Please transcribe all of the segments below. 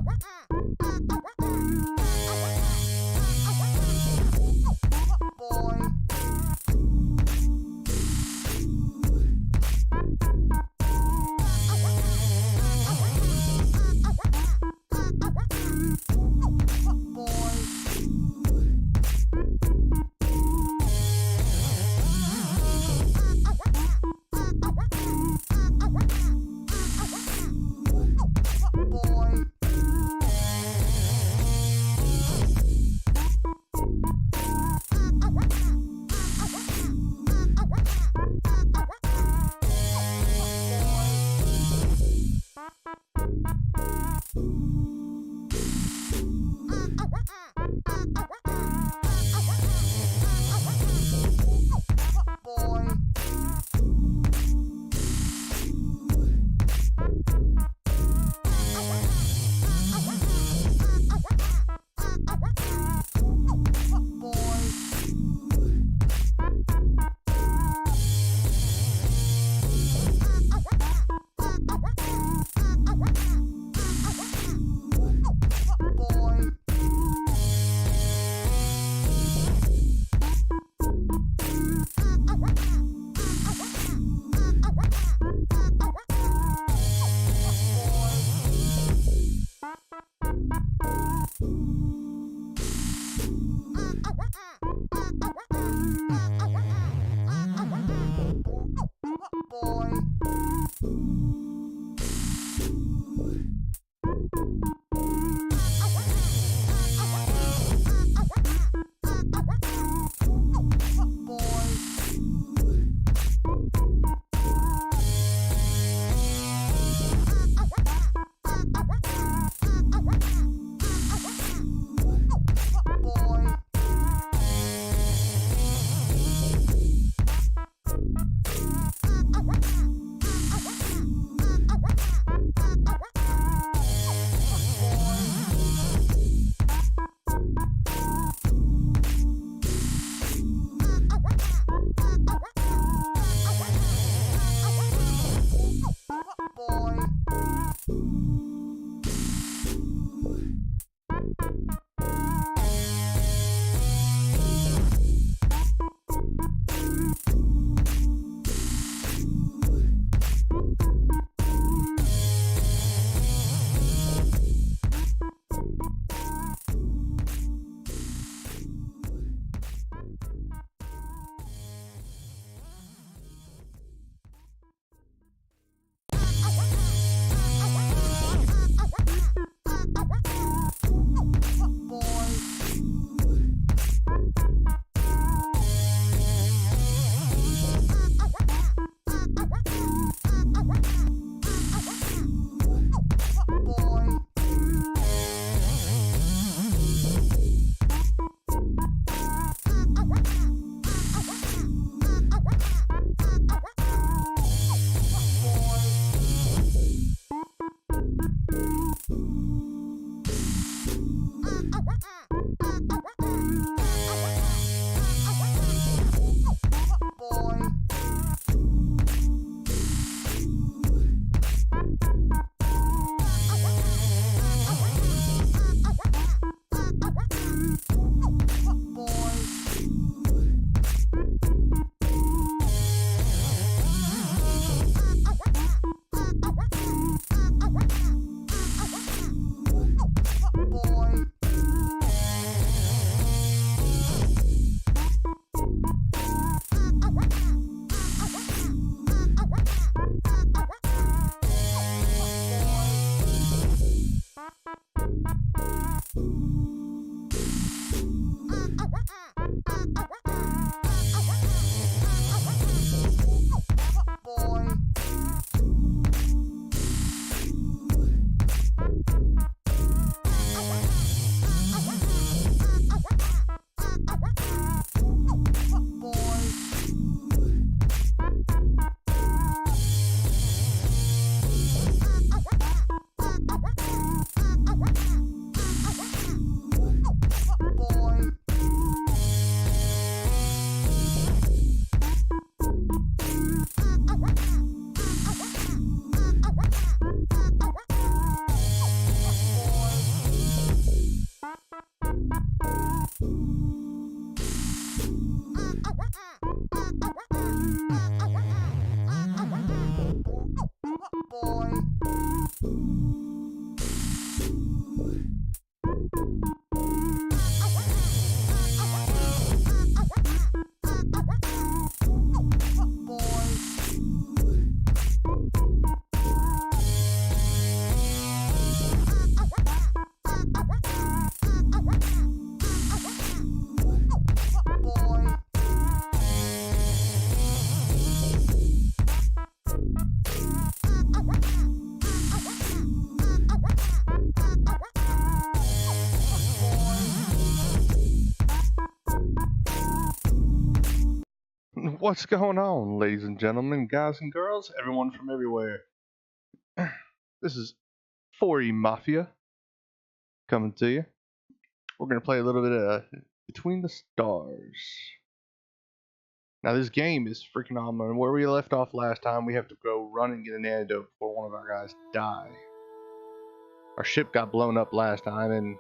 boy. What's going on, ladies and gentlemen, guys and girls, everyone from everywhere? This is 4E Mafia coming to you. We're going to play a little bit of Between the Stars. Now, this game is freaking awesome. Where we left off last time, we have to go run and get an antidote before one of our guys die. Our ship got blown up last time, and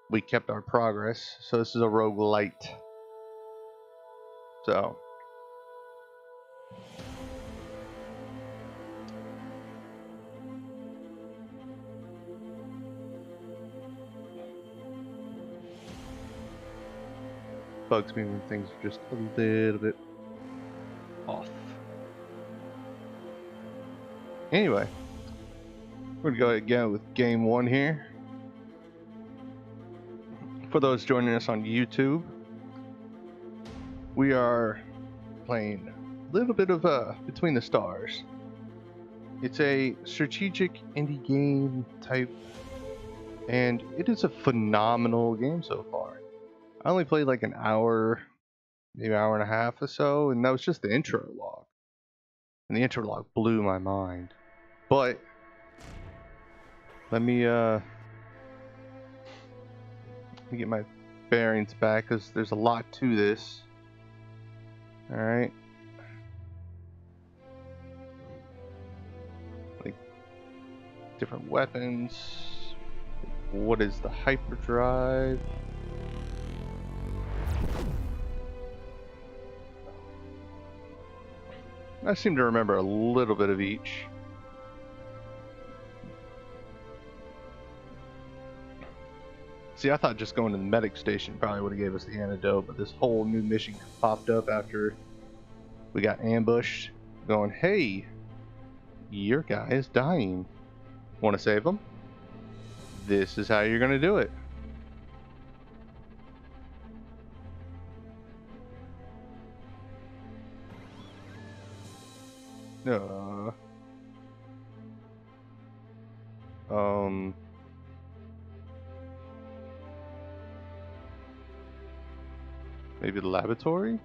we kept our progress. So this is a roguelite. So bugs me when things are just a little bit off. Anyway, we're gonna go again with game one here. For those joining us on YouTube, we are playing a little bit of Between the Stars. It's a strategic indie game type, and it is a phenomenal game so far. I only played like an hour, maybe an hour and a half or so, and that was just the intro log. And the intro log blew my mind. But let me get my bearings back, because there's a lot to this. Alright. Like, different weapons. What is the hyperdrive? I seem to remember a little bit of each. See, I thought just going to the medic station probably would have gave us the antidote, but this whole new mission popped up after we got ambushed, going, hey, your guy is dying. Want to save him? This is how you're going to do it. Maybe the laboratory?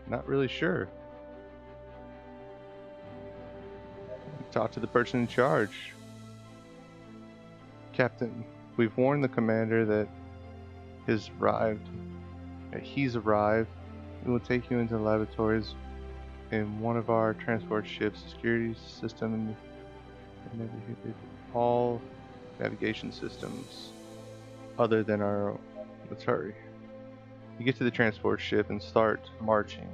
Not really sure. Talk to the person in charge. Captain, we've warned the commander that he's arrived. We will take you into the laboratories in one of our transport ships, security system, and all navigation systems other than our own. Let's hurry. You get to the transport ship and start marching.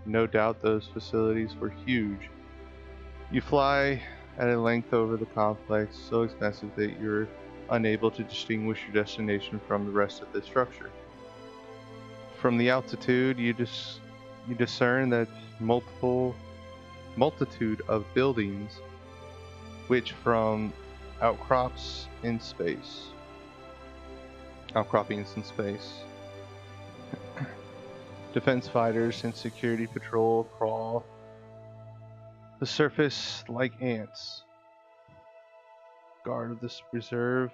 No doubt those facilities were huge. You fly at a length over the complex, so extensive that you're unable to distinguish your destination from the rest of the structure. From the altitude, you discern that multitude of buildings which from outcroppings in space. Defense fighters and security patrol crawl the surface like ants. Guard of this reserve.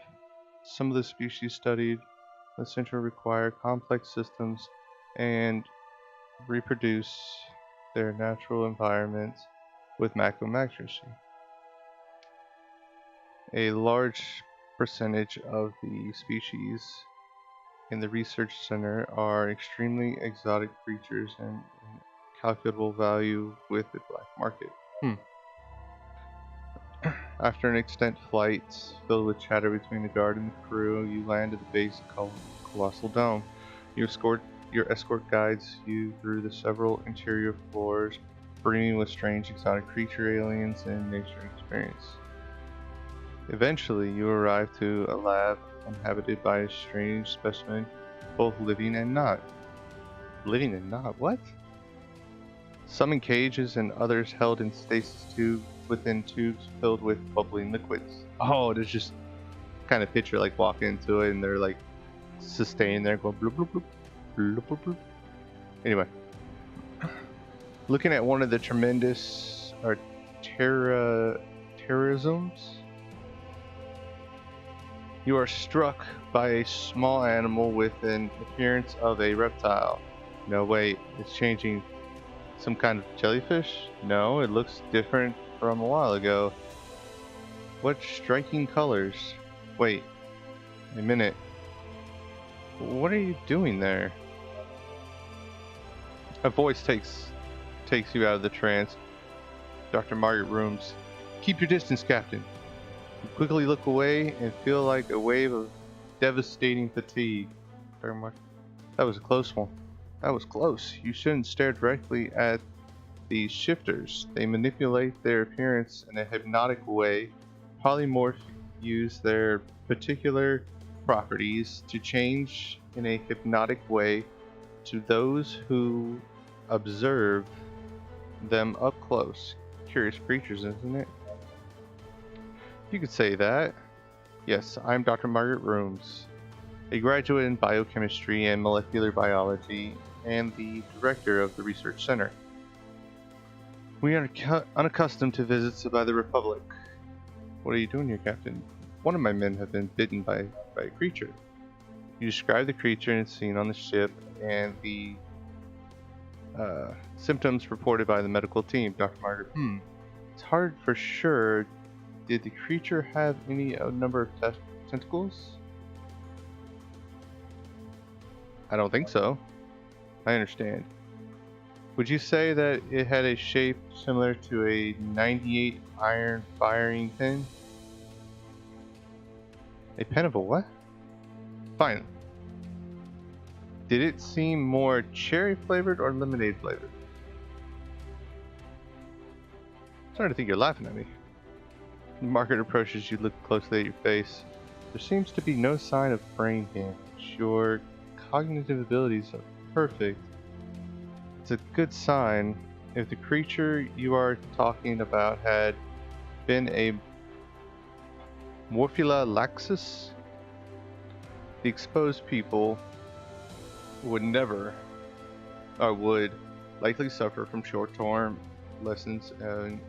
Some of the species studied in the center require complex systems and reproduce their natural environments with maximum accuracy. A large percentage of the species in the research center are extremely exotic creatures and calculable value with the black market. After an extent flight filled with chatter between the guard and the crew, you land at the base of Colossal Dome. Your escort guides you through the several interior floors, brimming with strange exotic creature, aliens, and nature experience. Eventually, you arrive to a lab inhabited by a strange specimen, both living and not. Living and not? What? Some in cages and others held in stasis tubes within tubes filled with bubbling liquids. Oh, there's just kind of picture like walking into it and they're like sustained there going bloop bloop bloop bloop bloop bloop. Anyway, looking at one of the tremendous terrorisms, you are struck by a small animal with an appearance of a reptile. No, wait, it's changing. Some kind of jellyfish? No, it looks different from a while ago. What striking colors. Wait, a minute. What are you doing there? A voice takes you out of the trance. Dr. Margaret Rooms. Keep your distance, Captain. You quickly look away and feel like a wave of devastating fatigue. That was a close one. That was close. You shouldn't stare directly at these shifters. They manipulate their appearance in a hypnotic way. Polymorph use their particular properties to change in a hypnotic way to those who observe them up close. Curious creatures, isn't it? You could say that. Yes, I'm Dr. Margaret Rooms, a graduate in biochemistry and molecular biology, and the director of the research center. We are unaccustomed to visits by the Republic. What are you doing here, Captain? One of my men have been bitten by a creature. You describe the creature and seen on the ship and the symptoms reported by the medical team. Dr. Margaret, it's hard for sure. Did the creature have any number of tentacles? I don't think so. I understand. Would you say that it had a shape similar to a 98 iron firing pin? A pen of a what? Fine. Did it seem more cherry flavored or lemonade flavored? I'm starting to think you're laughing at me. Margaret approaches you, look closely at your face. There seems to be no sign of brain damage. Your cognitive abilities are perfect. It's a good sign. If the creature you are talking about had been a Morphula laxus, the exposed people would likely suffer from short-term lessons in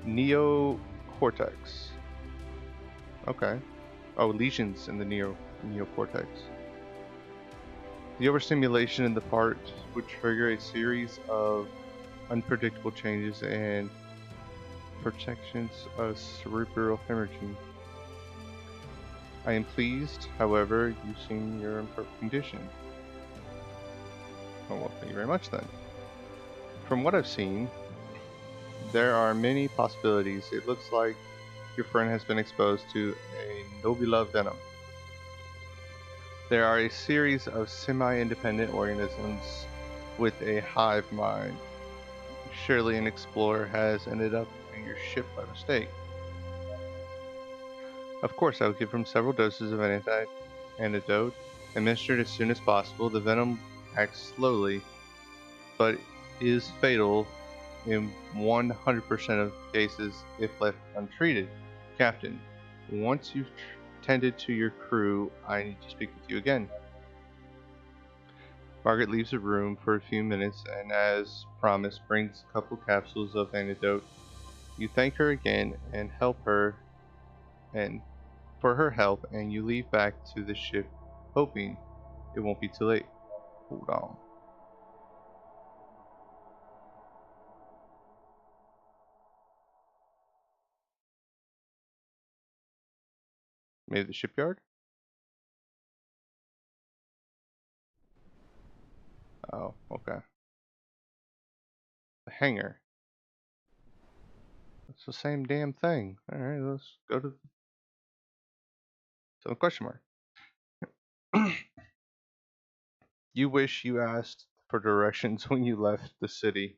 neocortex. Okay. Oh, lesions in the neocortex. The overstimulation in the part would trigger a series of unpredictable changes and protections of cerebral hemorrhaging. I am pleased, however, you seem you're in perfect condition. Oh, well, thank you very much then. From what I've seen, there are many possibilities. It looks like your friend has been exposed to a Nobula venom. There are a series of semi-independent organisms with a hive mind. Surely an explorer has ended up on your ship by mistake. Of course, I will give him several doses of an antidote, administered as soon as possible. The venom acts slowly, but is fatal in 100% of cases if left untreated. Captain, once you've tended to your crew, I need to speak with you again. Margaret leaves the room for a few minutes and, as promised, brings a couple capsules of antidote. You thank her again and help her, and for her help, and you leave back to the ship, hoping it won't be too late. Hold on. Maybe the shipyard? Oh, okay. The hangar. It's the same damn thing. Alright, let's go to some question mark. You wish you asked for directions when you left the city.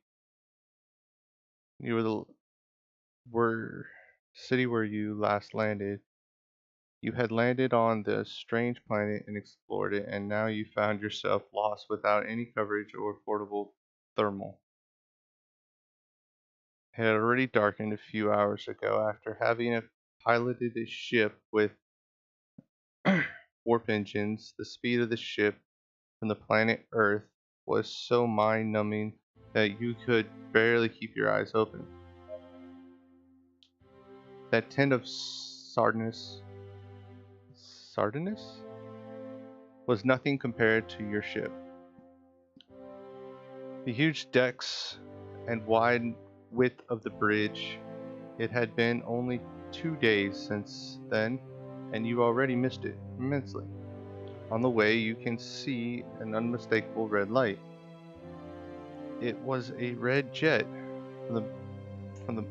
You were city where you last landed. You had landed on the strange planet and explored it, and now you found yourself lost without any coverage or affordable thermal. It had already darkened a few hours ago after having piloted a ship with warp engines. The speed of the ship from the planet Earth was so mind-numbing that you could barely keep your eyes open. That tint of Sardinus was nothing compared to your ship. The huge decks and wide width of the bridge. It had been only 2 days since then, and you already missed it immensely. On the way, you can see an unmistakable red light. It was a red jet from the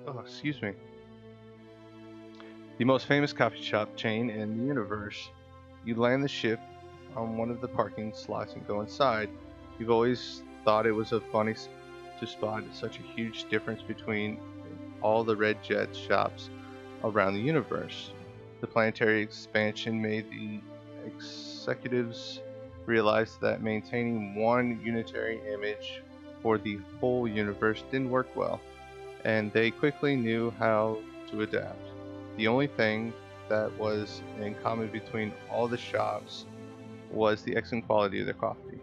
oh, excuse me, the most famous coffee shop chain in the universe. You land the ship on one of the parking slots and go inside. You've always thought it was funny to spot such a huge difference between all the red jet shops around the universe. The planetary expansion made the executives realize that maintaining one unitary image for the whole universe didn't work well, and they quickly knew how to adapt. The only thing that was in common between all the shops was the excellent quality of their coffee.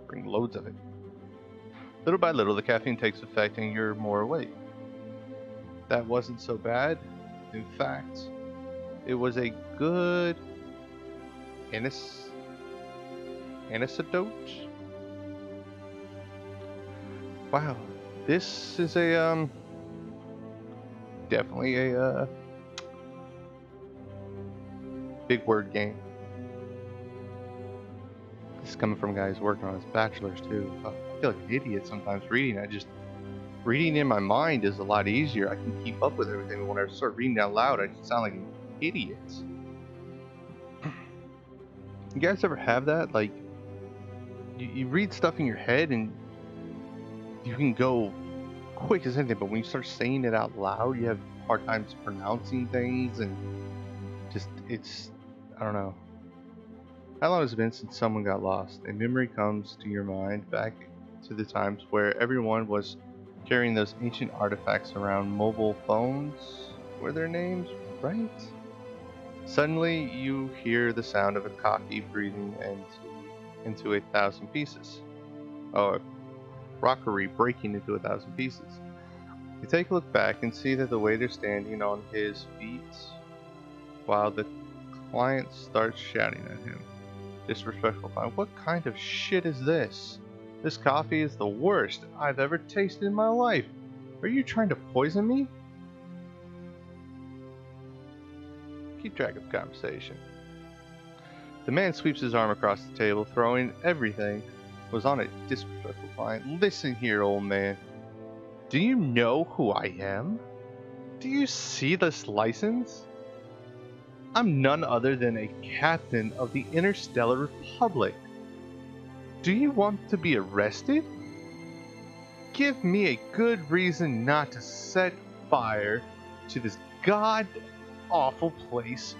Bring loads of it. Little by little, the caffeine takes effect and you're more awake. That wasn't so bad. In fact, it was a good antidote. Wow, this is a definitely a big word game. This is coming from a guy who's working on his bachelor's too. I feel like an idiot sometimes reading. Reading in my mind is a lot easier. I can keep up with everything, but when I start reading out loud, I just sound like an idiot. You guys ever have that? Like, you read stuff in your head and you can go quick as anything, but when you start saying it out loud, you have hard times pronouncing things and I don't know. How long has it been since someone got lost? A memory comes to your mind back to the times where everyone was carrying those ancient artifacts around. Mobile phones were their names, right? Suddenly, you hear the sound of a coffee breathing into 1,000 pieces. Oh, a crockery breaking into 1,000 pieces. You take a look back and see that the waiter's standing on his feet while the client starts shouting at him. Disrespectful client. What kind of shit is this? This coffee is the worst I've ever tasted in my life. Are you trying to poison me? Keep track of the conversation. The man sweeps his arm across the table, throwing everything was on a disrespectful client. Listen here, old man. Do you know who I am? Do you see this license? I'm none other than a captain of the Interstellar Republic. Do you want to be arrested? Give me a good reason not to set fire to this god-awful place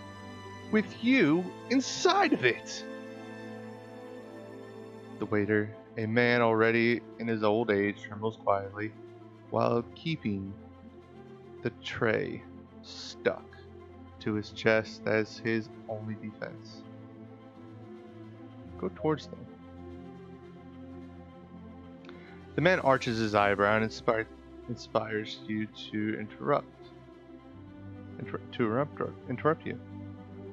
with you inside of it. The waiter, a man already in his old age, trembles quietly while keeping the tray stuck to his chest as his only defense. Go towards them. The man arches his eyebrow and inspires you to interrupt you.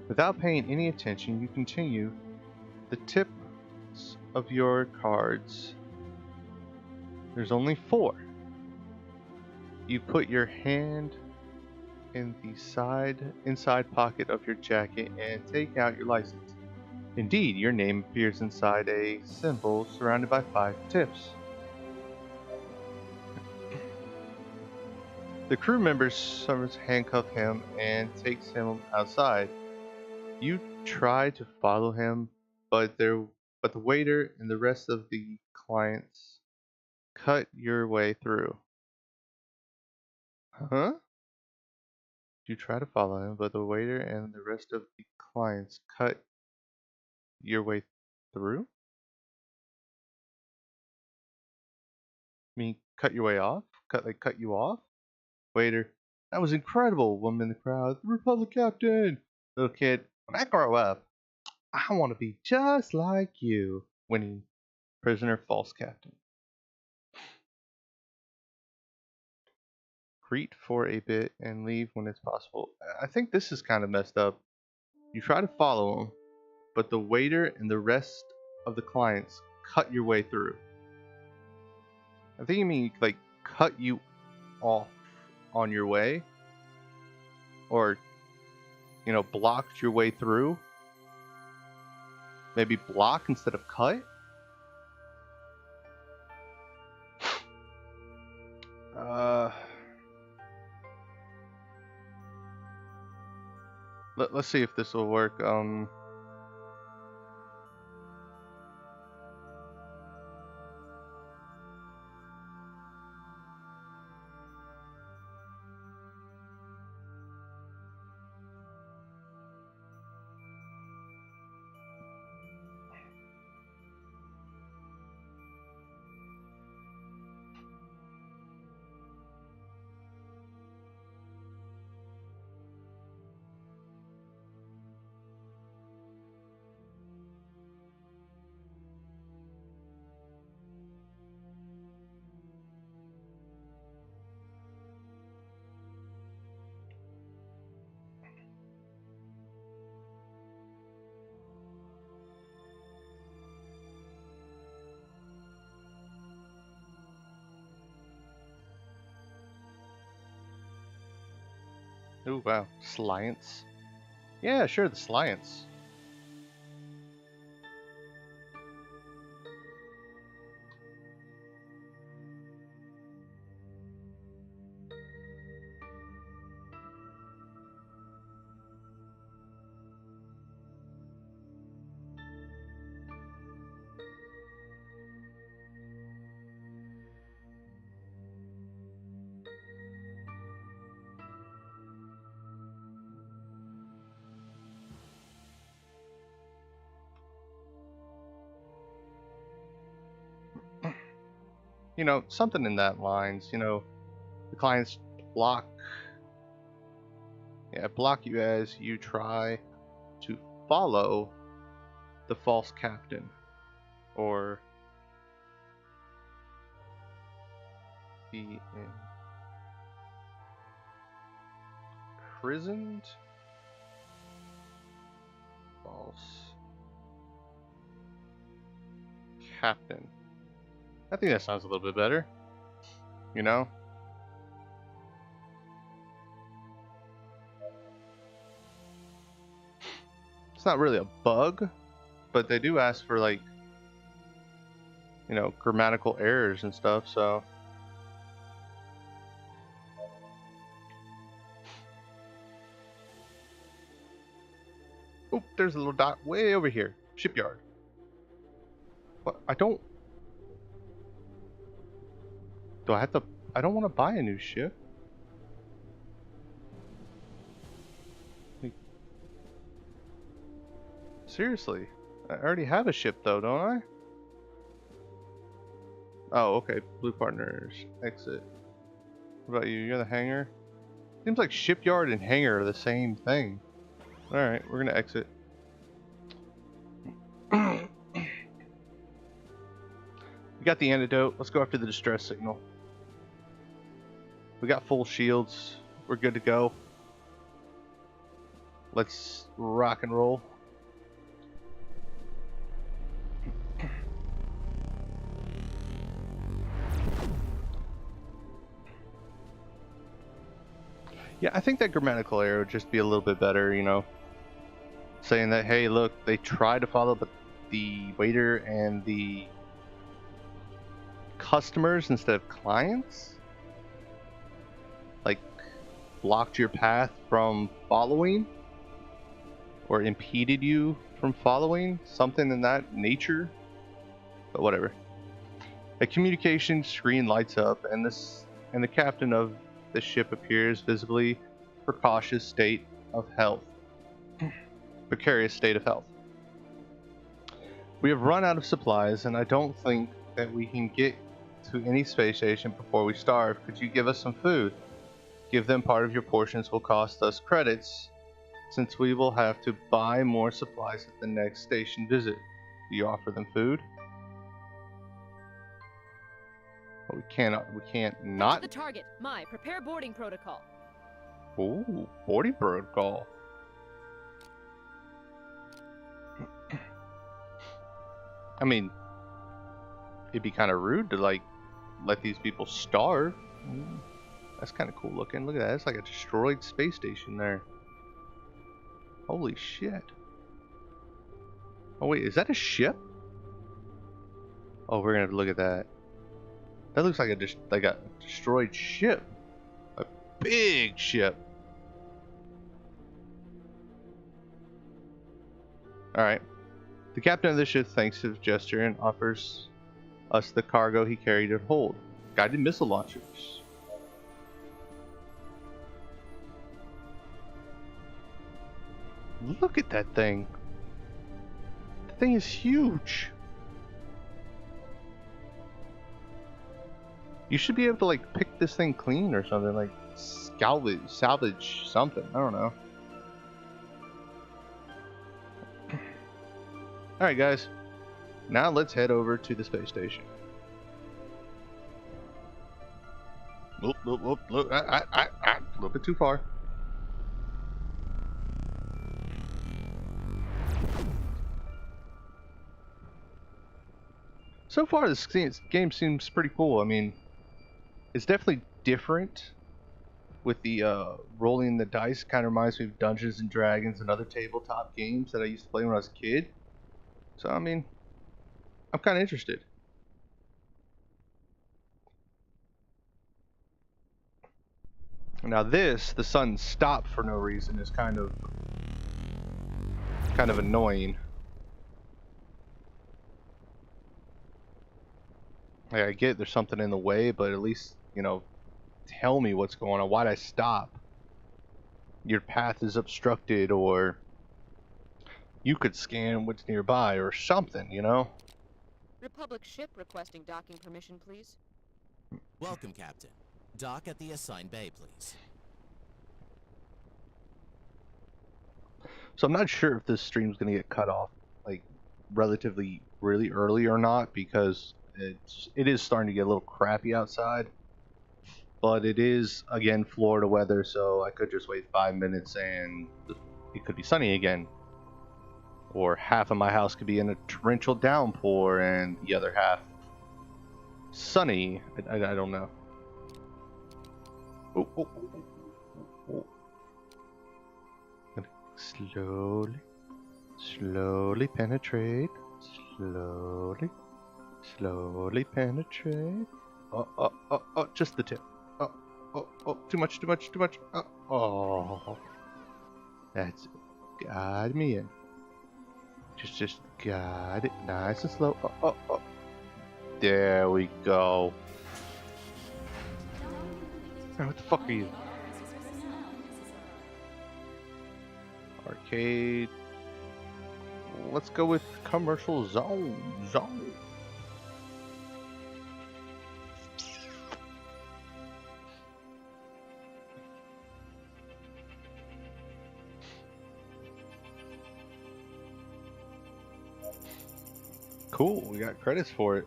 Without paying any attention, you continue. The tips of your cards. There's only 4. You put your hand in the inside pocket of your jacket and take out your license. Indeed, your name appears inside a symbol surrounded by 5 tips. The crew members handcuff him and takes him outside. You try to follow him, but the waiter and the rest of the clients cut your way through. Huh? You try to follow him, but the waiter and the rest of the clients cut your way through? I mean, cut your way off? Cut you off? Waiter, that was incredible. Woman in the crowd, the Republic captain. Little kid, when I grow up, I want to be just like you. Winning prisoner, false captain. Greet for a bit and leave when it's possible. I think this is kind of messed up. You try to follow him, but the waiter and the rest of the clients cut your way through. I think you mean like cut you off on your way, or blocked your way through. Maybe block instead of cut. Let's see if this will work. Oh wow, Science. Yeah, sure, the Science. Something in that lines. The clients block you as you try to follow the false captain, or be imprisoned. False captain. I think that sounds a little bit better. It's not really a bug, but they do ask for like, grammatical errors and stuff, so. Oh, there's a little dot way over here. Shipyard. What? Do I have to? I don't want to buy a new ship. Like, seriously. I already have a ship though, don't I? Oh, okay. Blue partners. Exit. What about you? You're the hangar? Seems like shipyard and hangar are the same thing. Alright, we're gonna exit. We got the antidote. Let's go after the distress signal. We got full shields. We're good to go. Let's rock and roll. Yeah, I think that grammatical error would just be a little bit better, saying that, hey, look, they tried to follow, but the waiter and the customers instead of clients, like, blocked your path from following, or impeded you from following, something in that nature. But whatever. A communication screen lights up, and the captain of the ship appears, visibly precarious state of health. Precarious state of health. We have run out of supplies, and I don't think that we can get to any space station before we starve. Could you give us some food? Give them part of your portions will cost us credits, since we will have to buy more supplies at the next station visit. Do you offer them food? But we can't not. The target. Prepare boarding protocol. Ooh, boarding protocol. I mean, it'd be kind of rude to like let these people starve. That's kind of cool looking. Look at that. It's like a destroyed space station there. Holy shit. Oh wait, is that a ship? Oh, we're gonna have to look at that. That looks like a destroyed ship. A big ship. Alright. The captain of the ship thanks his gesture and offers us the cargo he carried and hold. Guided missile launchers. Look at that thing. The thing is huge. You should be able to like pick this thing clean or something, like salvage something. I don't know. Alright guys, now let's head over to the space station. Look, a little bit too far. So far this game seems pretty cool. I mean, it's definitely different with the rolling the dice. Kind of reminds me of Dungeons and Dragons and other tabletop games that I used to play when I was a kid. So, I mean, I'm kind of interested. Now this, the sun stopped for no reason, is kind of annoying. Like, I get there's something in the way, but at least, you know, tell me what's going on. Why'd I stop? Your path is obstructed, or you could scan what's nearby, or something, you know? Republic ship requesting docking permission, please. Welcome, Captain. Dock at the assigned bay, please. So I'm not sure if this stream's gonna get cut off, like, relatively really early or not, because it is starting to get a little crappy outside. But it is, again, Florida weather, so I could just wait 5 minutes and it could be sunny again. Or half of my house could be in a torrential downpour and the other half sunny. I don't know. Oh. Slowly penetrate. Slowly penetrate. Oh, just the tip. Oh, too much. Oh. That's it. Guide me in. Just guide it nice and slow. Oh. There we go. What the fuck are you? Arcade. Let's go with commercial zone. Cool, we got credits for it.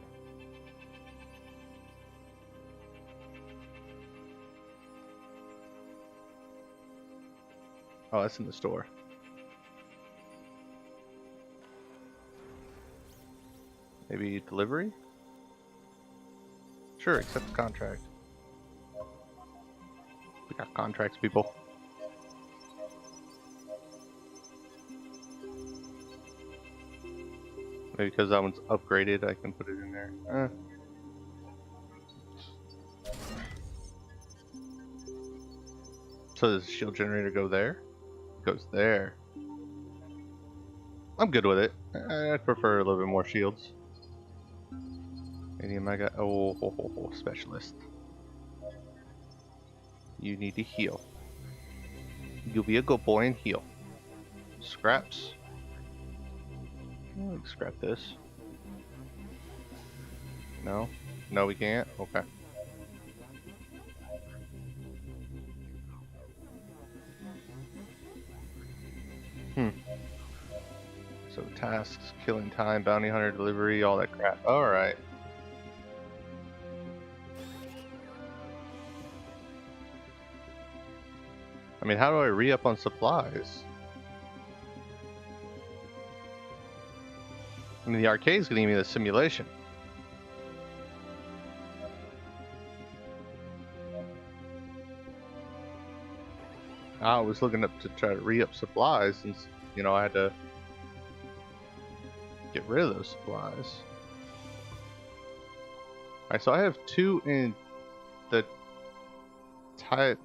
Oh, that's in the store. Maybe delivery? Sure, accept the contract. We got contracts, people. Maybe because that one's upgraded, I can put it in there. So does the shield generator go there? It goes there. I'm good with it. I'd prefer a little bit more shields. Medium, I got. Oh, specialist. You need to heal. You'll be a good boy and heal. Scraps. Oh, scrap this. No, we can't. Okay. So tasks, killing time, bounty hunter delivery, all that crap. All right. I mean, how do I re-up on supplies? I mean, the arcade's gonna give me the simulation. I was looking up to try to re-up supplies since, you know, I had to get rid of those supplies. Alright, so I have 2 in the Thailand?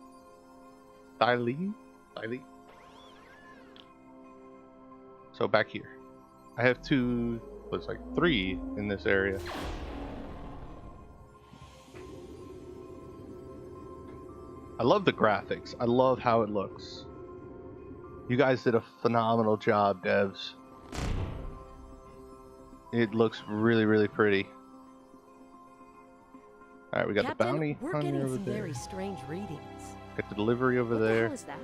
So back here. I have 2, looks like 3 in this area. I love the graphics. I love how it looks. You guys did a phenomenal job, devs. It looks really, really pretty. Alright, we got Captain, the bounty we're hunter getting over some there. very strange readings. Got the delivery over What the there. hell is that?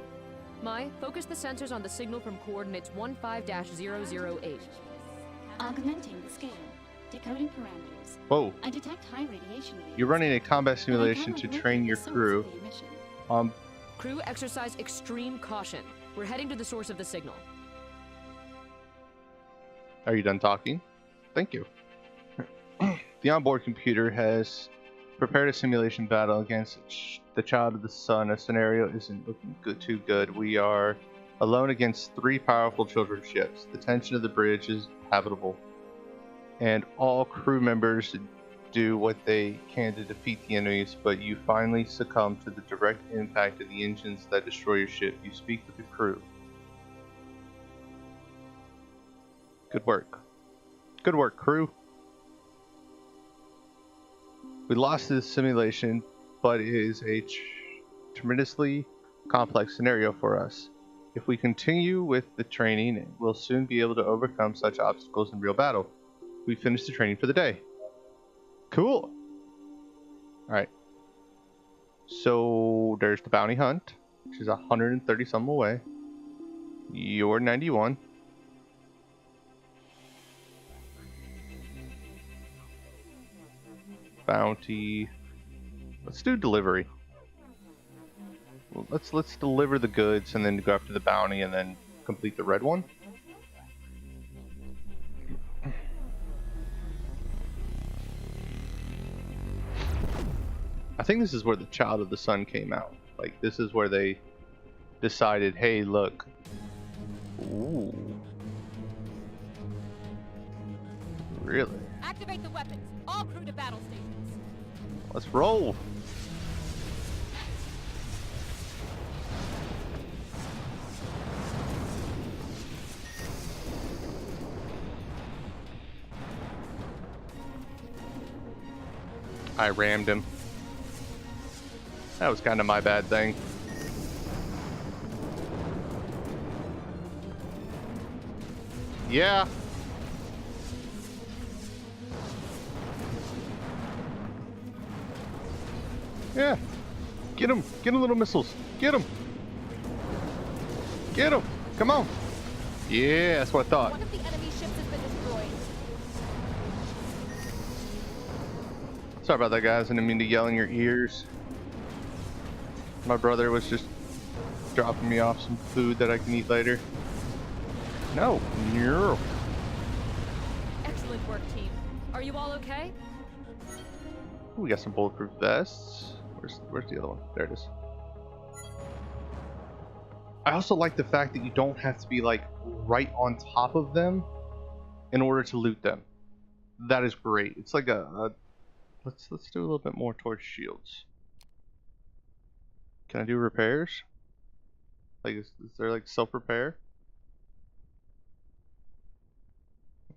Mai, focus the sensors on the signal from coordinates 15-008. Augmenting the scale. Decoding parameters. Whoa. I detect high radiation readings. You're running a combat but I simulation cannot to locate train the your source crew. of the emission. Crew, exercise extreme caution. We're heading to the source of the signal. Are you done talking? Thank you. The onboard computer has prepared a simulation battle against the Child of the Sun. A scenario isn't looking too good. We are alone against 3 powerful children's ships. The tension of the bridge is habitable, and all crew members do what they can to defeat the enemies, but you finally succumb to the direct impact of the engines that destroy your ship. You speak with the crew. Good work. Good work, crew. We lost this simulation, but it is a tremendously complex scenario for us. If we continue with the training, we'll soon be able to overcome such obstacles in real battle. We finished the training for the day. Cool. Alright. So there's the bounty hunt, which is 130 some away. You're 91. Bounty. Let's do delivery. Well, let's deliver the goods and then go after the bounty and then complete the red one. I think this is where the Child of the Sun came out. Like, this is where they decided, hey, look. Ooh. Really? Activate the weapons. All crew to battle stations. Let's roll. I rammed him. That was kind of my bad thing. Yeah. Yeah. Get him. Get him, little missiles. Get him. Get him. Come on. Yeah, that's what I thought. One of the enemy ships has been destroyed. Sorry about that, guys. I didn't mean to yell in your ears. My brother was just dropping me off some food that I can eat later. No. No. Excellent work, team. Are you all okay? Ooh, we got some bulletproof vests. Where's the other one? There it is. I also like the fact that you don't have to be like right on top of them in order to loot them. That is great. It's like let's do a little bit more towards shields. Can I do repairs? Like is there like self repair?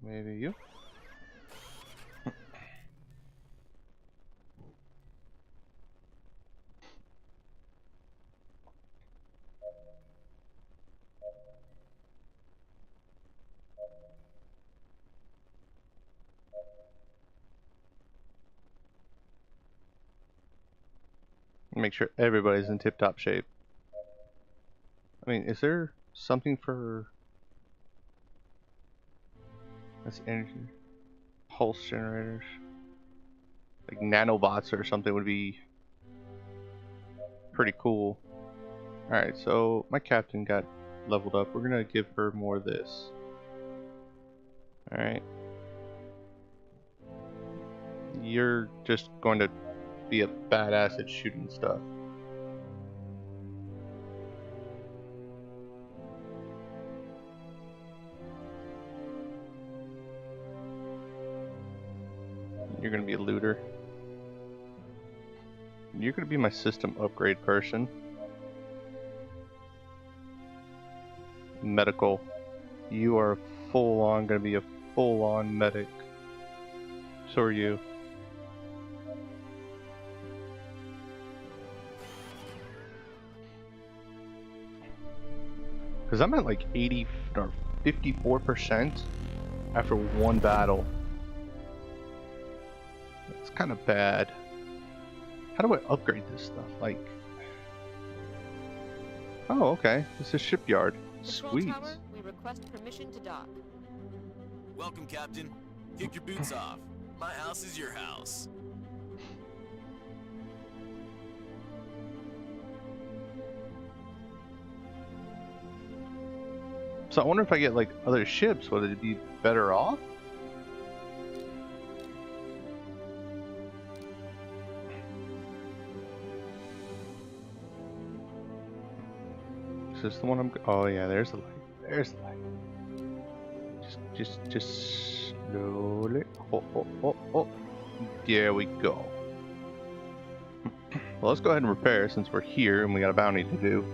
Maybe you. Make sure everybody's in tip-top shape. I mean, is there something for... That's energy. Pulse generators. Like nanobots or something would be pretty cool. Alright, so my captain got leveled up. We're gonna give her more of this. Alright. You're just going to be a badass at shooting stuff. You're going to be a looter. You're going to be my system upgrade person. Medical. You are full-on going to be a full-on medic. So are you. Because I'm at like 80 or 54% after one battle. That's kind of bad. How do I upgrade this stuff? Like, oh, okay. This is shipyard. Control Sweet. tower, we request permission to dock. Welcome, Captain. Kick your boots off. My house is your house. So I wonder if I get like other ships, would it be better off? Is this the one I'm? Oh yeah, there's the light. There's the light. Just slowly. Oh. There we go. Well, let's go ahead and repair since we're here and we got a bounty to do.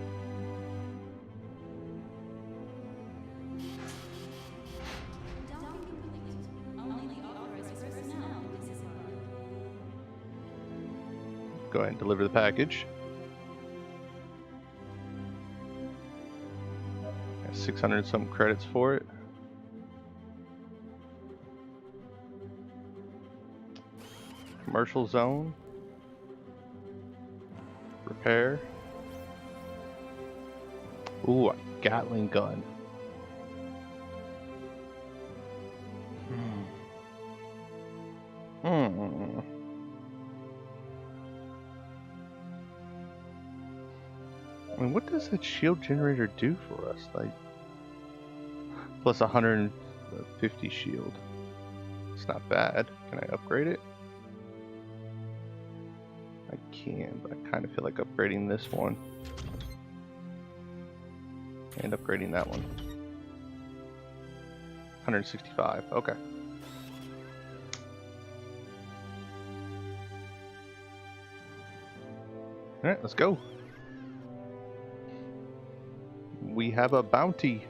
Go ahead and deliver the package. Got 600 some credits for it. Commercial zone. Repair. Ooh, a Gatling gun. I mean, what does that shield generator do for us? Like, plus 150 shield. It's not bad. Can I upgrade it? I can, but I kind of feel like upgrading this one. And upgrading that one. 165. Okay. Alright, let's go. We have a bounty.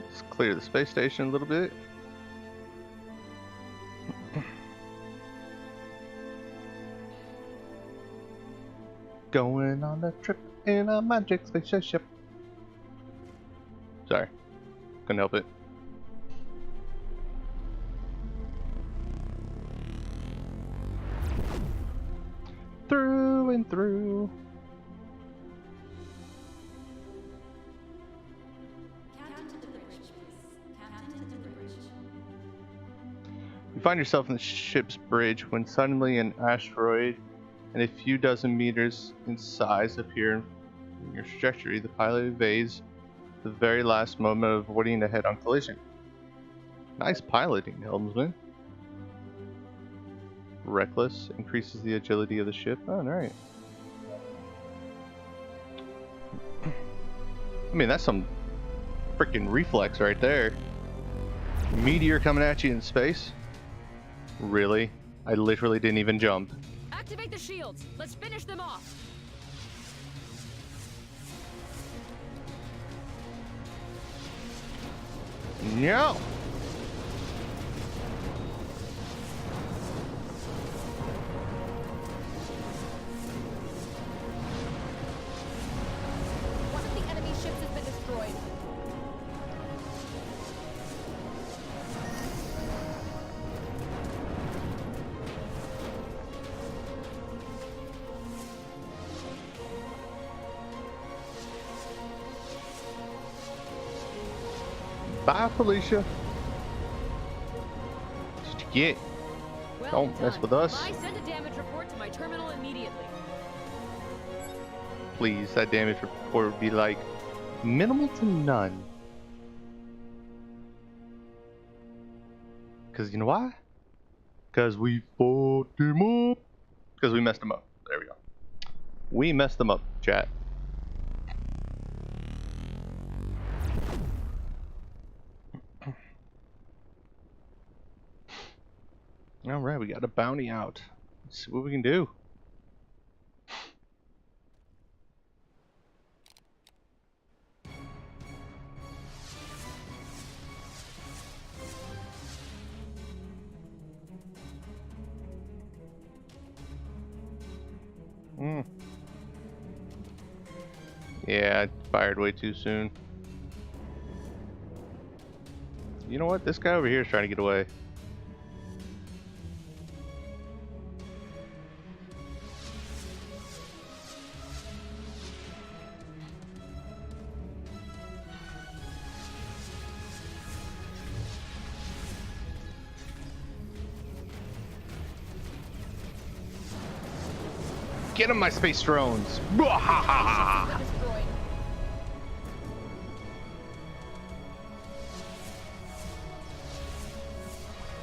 Let's clear the space station a little bit. Going on a trip in a magic spaceship. Sorry, couldn't help it. Through and through. Captain to the bridge, please. Captain to the bridge. You find yourself in the ship's bridge when suddenly an asteroid and a few dozen meters in size appear in your trajectory. The pilot evades the very last moment of avoiding a head-on collision. Nice piloting, helmsman. Reckless increases the agility of the ship. Oh, alright. I mean, that's some freaking reflex right there. Meteor coming at you in space. Really? I literally didn't even jump. Activate the shields. Let's finish them off. No! One of the enemy ships has been destroyed. Bye, Felicia. What you get? Well Don't mess done. with us. I send a damage report to my terminal immediately. please, that damage report would be like minimal to none. Because you know why? Because we fucked him up. Because we messed him up. There we go. We messed them up, chat. Alright, we got a bounty out. Let's see what we can do. Yeah, I fired way too soon. You know what? This guy over here is trying to get away. Get him, my space drones!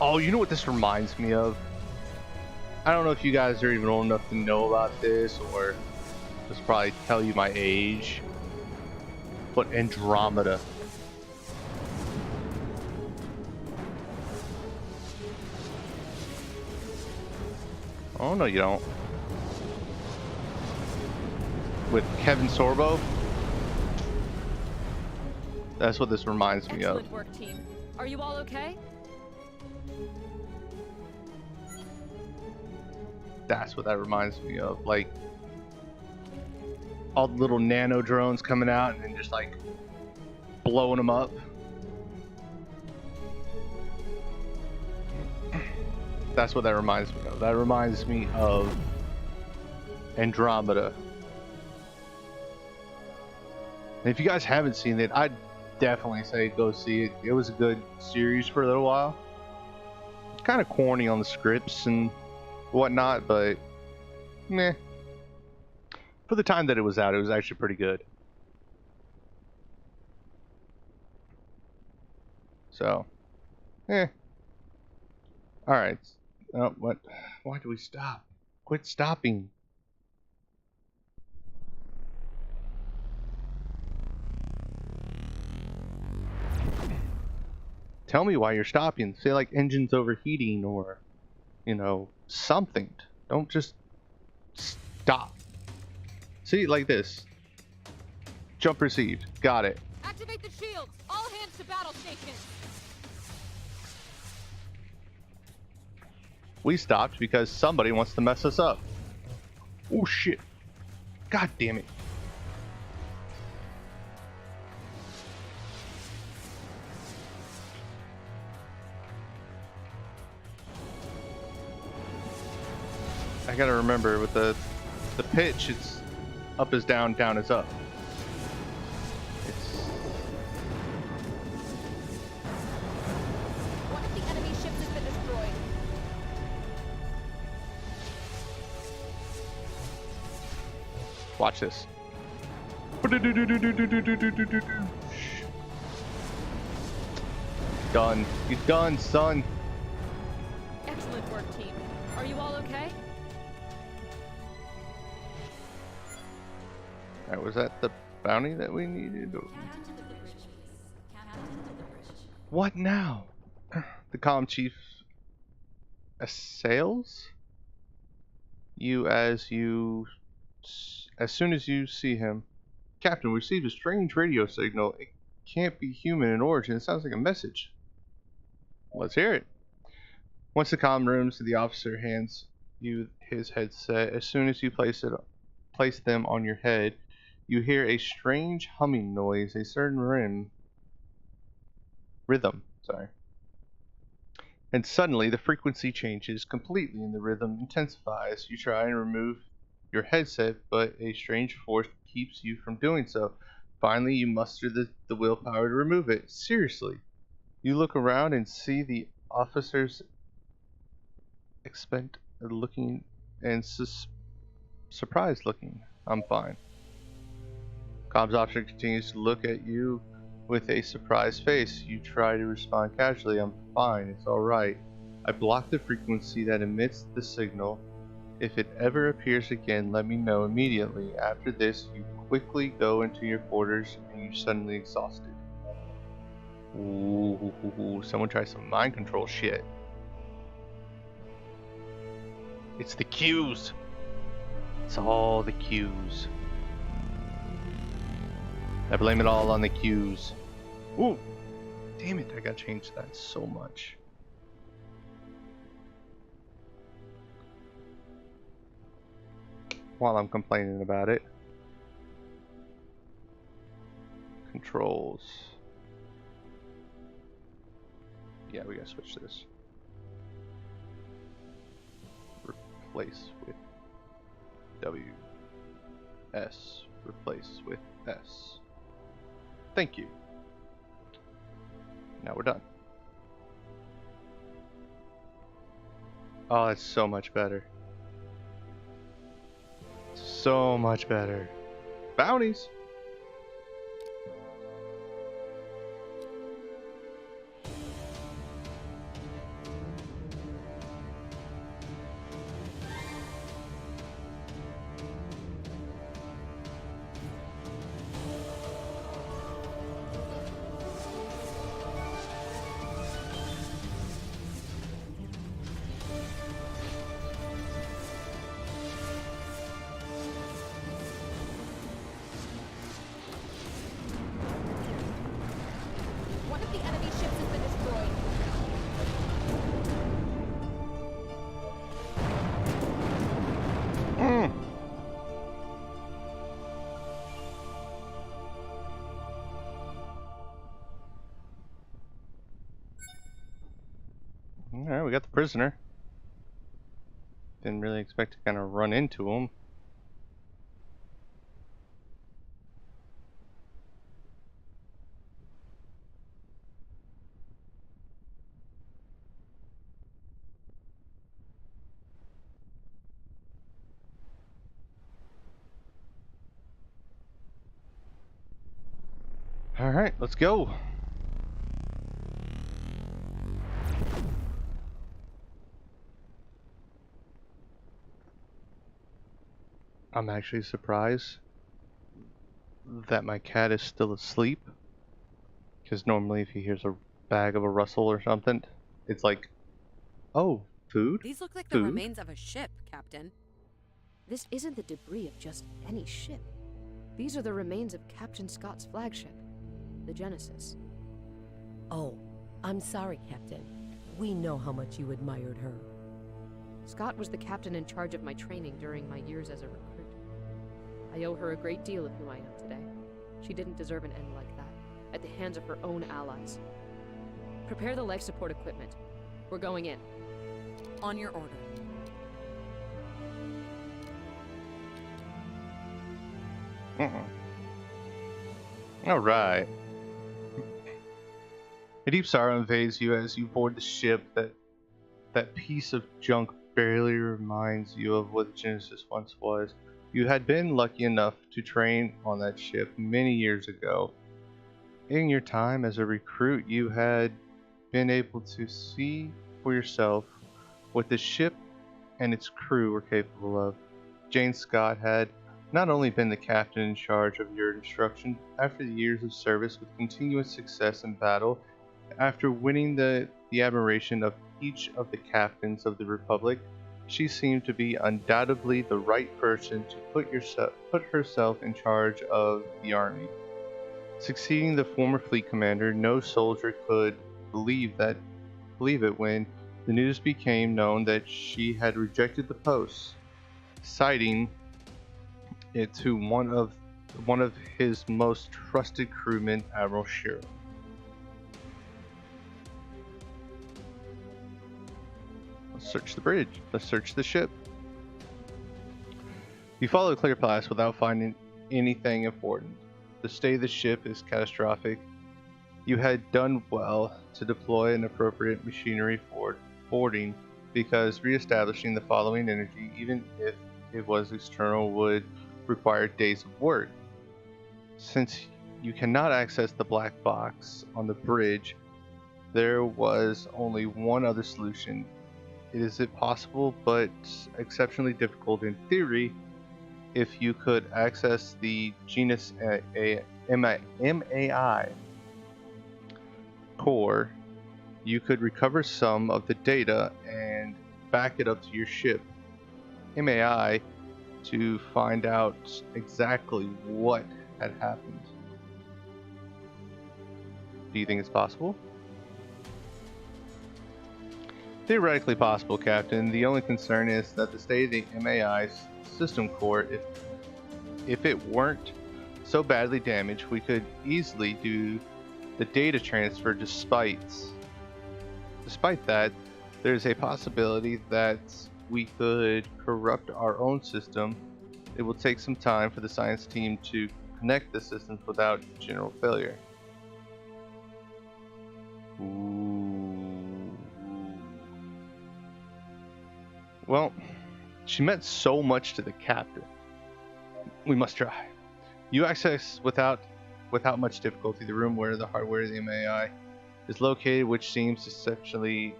Oh, you know what this reminds me of? I don't know if you guys are even old enough to know about this, or this will probably tell you my age. But Andromeda. Oh, no, you don't. With Kevin Sorbo. That's what this reminds me of. Excellent work, team. Are you all okay? That's what that reminds me of. Like, all the little nano drones coming out and then just like blowing them up. That's what that reminds me of. That reminds me of Andromeda. And if you guys haven't seen it, I'd definitely say go see it. It was a good series for a little while. It's kind of corny on the scripts and whatnot, but meh. For the time that it was out, it was actually pretty good. So, Alright. Oh, what? Why do we stop? Quit stopping. Tell me why you're stopping. Say like engine's overheating or, you know, something. Don't just stop. See, like this. Jump received. Got it. Activate the shields! All hands to battle stations! We stopped because somebody wants to mess us up. Oh shit. God damn it. I gotta remember with the pitch, it's up is down, down is up. One of the enemy ships has been destroyed. Watch this. Done. You're done, son. Excellent work, team. Are you all okay? Alright, was that the bounty that we needed? What now? The comm chief assails you as soon as you see him. Captain, we received a strange radio signal. It can't be human in origin. It sounds like a message. Let's hear it. Once the comm rooms, the officer hands you his headset. As soon as you place them on your head, you hear a strange humming noise, a certain rhythm. And suddenly the frequency changes completely and the rhythm intensifies. You try and remove your headset, but a strange force keeps you from doing so. Finally, you muster the willpower to remove it. Seriously. You look around and see the officers looking and surprised looking. I'm fine. Comms officer continues to look at you with a surprised face. You try to respond casually. I'm fine, it's alright. I blocked the frequency that emits the signal. If it ever appears again, let me know immediately. After this, you quickly go into your quarters and you're suddenly exhausted. Ooh, someone try some mind control shit. It's the cues. It's all the cues. I blame it all on the cues. Ooh, damn it, I gotta change that so much. While I'm complaining about it. Controls. Yeah, we gotta switch this. Replace with W. S. Replace with S. Thank you. Now we're done. Oh, that's so much better. So much better. Bounties! One of the enemy ships has been destroyed. Alright, we got the prisoner. Didn't really expect to kind of run into him. Alright, let's go. I'm actually surprised that my cat is still asleep. Because normally if he hears a bag of a rustle or something, it's like, oh, food? These look like the Food? remains of a ship, Captain. This isn't the debris of just any ship. These are the remains of Captain Scott's flagship, the Genesis. Oh, I'm sorry, Captain. We know how much you admired her. Scott was the captain in charge of my training during my years as a recruit. I owe her a great deal of who I am today. She didn't deserve an end like that, at the hands of her own allies. Prepare the life support equipment. We're going in. On your order. Alright. A deep sorrow invades you as you board the ship. That piece of junk barely reminds you of what the Genesis once was. You had been lucky enough to train on that ship many years ago. In your time as a recruit, you had been able to see for yourself what the ship and its crew were capable of. Jane Scott had not only been the captain in charge of your instruction after the years of service with continuous success in battle, after winning the admiration of each of the captains of the Republic, she seemed to be undoubtedly the right person to put herself in charge of the army. Succeeding the former fleet commander, no soldier could believe it when the news became known that she had rejected the post, citing it to one of his most trusted crewmen, Admiral Shiro. Let's search the bridge. Let's search the ship. You follow Clear Pass without finding anything important. The state of the ship is catastrophic. You had done well to deploy an appropriate machinery for boarding, because re-establishing the following energy, even if it was external, would require days of work. Since you cannot access the black box on the bridge, there was only one other solution. It is possible, but exceptionally difficult in theory. If you could access the Genus MAI core, you could recover some of the data and back it up to your ship, MAI, to find out exactly what had happened. Do you think it's possible? Theoretically possible, Captain. The only concern is that the state of the MAI's system core, if it weren't so badly damaged, we could easily do the data transfer. Despite that, there's a possibility that we could corrupt our own system. It will take some time for the science team to connect the systems without general failure. Ooh. Well, she meant so much to the captain. We must try. You access without much difficulty the room where the hardware of the MAI is located, which seems exceptionally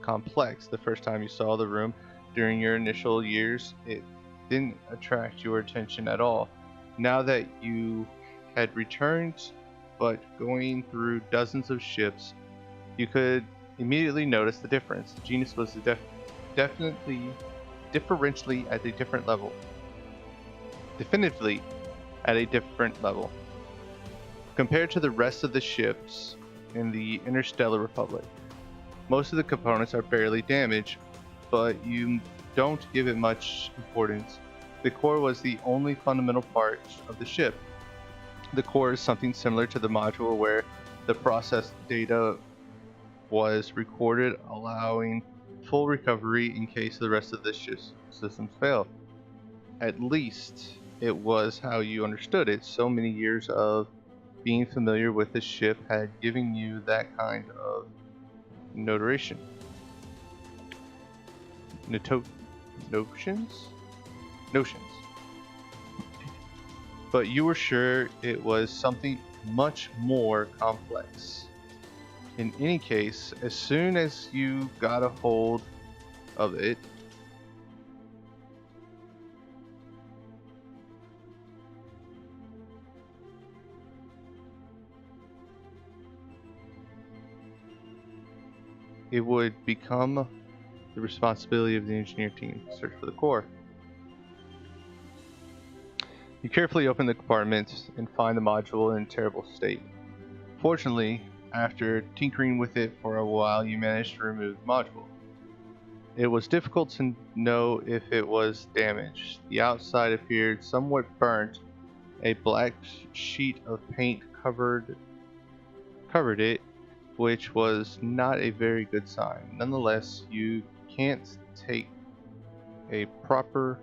complex. The first time you saw the room during your initial years, it didn't attract your attention at all. Now that you had returned, but going through dozens of ships, you could immediately notice the difference. The Genus was definitely differentially at a different level. Definitively at a different level. Compared to the rest of the ships in the Interstellar Republic, most of the components are barely damaged, but you don't give it much importance. The core was the only fundamental part of the ship. The core is something similar to the module where the processed data was recorded, allowing full recovery in case the rest of the ship's systems fail. At least it was how you understood it. So many years of being familiar with the ship had given you that kind of notation. Notions. But you were sure it was something much more complex. In any case, as soon as you got a hold of it, it would become the responsibility of the engineer team to search for the core. You carefully open the compartment and find the module in a terrible state. Fortunately, after tinkering with it for a while, you managed to remove the module. It was difficult to know if it was damaged. The outside appeared somewhat burnt. A black sheet of paint covered it, which was not a very good sign. Nonetheless, you can't make a proper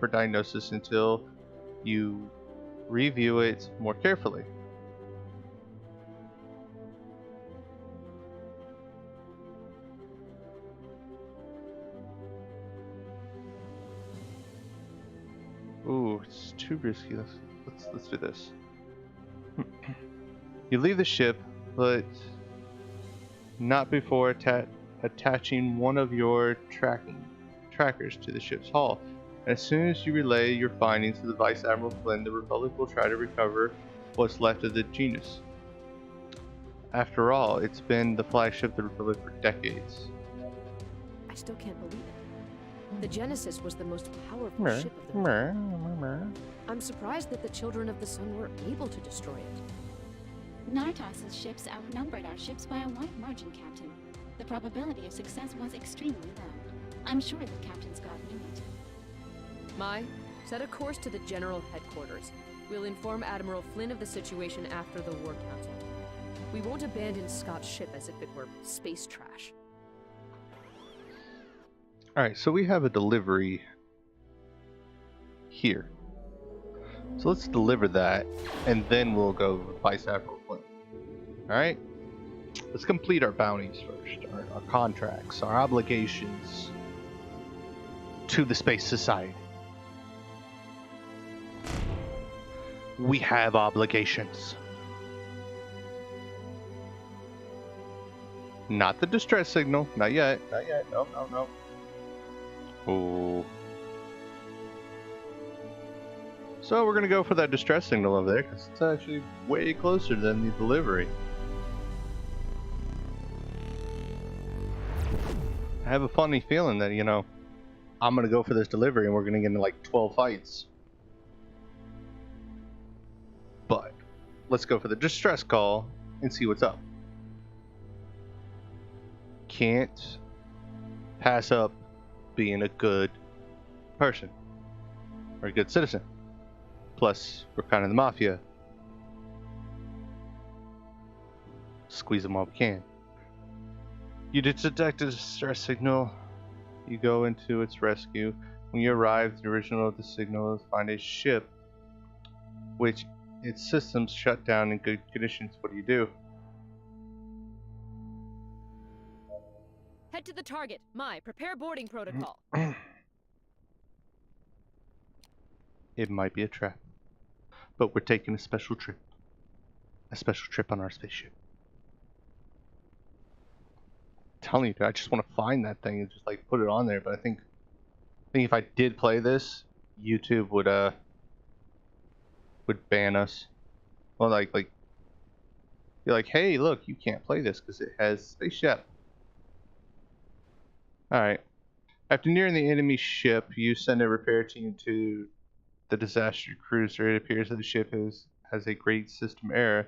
diagnosis until you review it more carefully. Ooh, it's too risky. Let's do this. You leave the ship, but not before attaching one of your trackers to the ship's hull. As soon as you relay your findings to the Vice Admiral Flynn, the Republic will try to recover what's left of the Genus. After all, it's been the flagship of the Republic for decades. I still can't believe it. The Genesis was the most powerful ship of the time. I'm surprised that the Children of the Sun were able to destroy it. Nartos' ships outnumbered our ships by a wide margin, Captain. The probability of success was extremely low. I'm sure the Captain Scott knew it. Mai, set a course to the General Headquarters. We'll inform Admiral Flynn of the situation after the War Council. We won't abandon Scott's ship as if it were space trash. Alright, so we have a delivery here. So let's deliver that, and then we'll go with Vice Admiral Flynn. Alright? Let's complete our bounties first, our contracts, our obligations to the Space Society. We have obligations. Not the distress signal. Not yet. Not yet. No, no, no. Oh. So we're going to go for that distress signal over there, because it's actually way closer than the delivery. I have a funny feeling that, you know, I'm going to go for this delivery and we're going to get into like 12 fights. But let's go for the distress call and see what's up. Can't pass up being a good person or a good citizen. Plus, we're kind of the mafia. Squeeze them while we can. You detect a distress signal. You go into its rescue. When you arrive, the original of the signal is find a ship which its systems shut down in good conditions. What do? Head to the target. Prepare boarding protocol. It might be a trap, but we're taking a special trip. A special trip on our spaceship. I'm telling you, dude, I just want to find that thing and just like put it on there. But I think if I did play this, YouTube would ban us. Well, like be like, hey, look, you can't play this because it has spaceship. Alright. After nearing the enemy ship, you send a repair team to the disaster cruiser. It appears that the ship has a great system error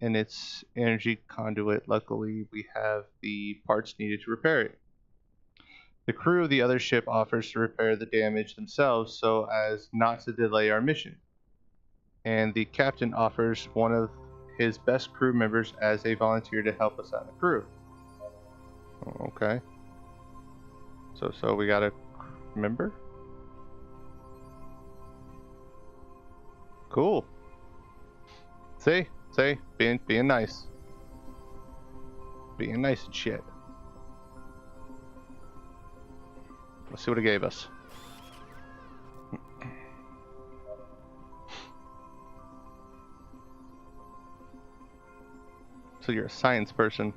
in its energy conduit. Luckily, we have the parts needed to repair it. The crew of the other ship offers to repair the damage themselves so as not to delay our mission. And the captain offers one of his best crew members as a volunteer to help us out in the crew. Okay. So we got a member? Cool. See, being nice. Being nice and shit. Let's see what it gave us. So you're a science person.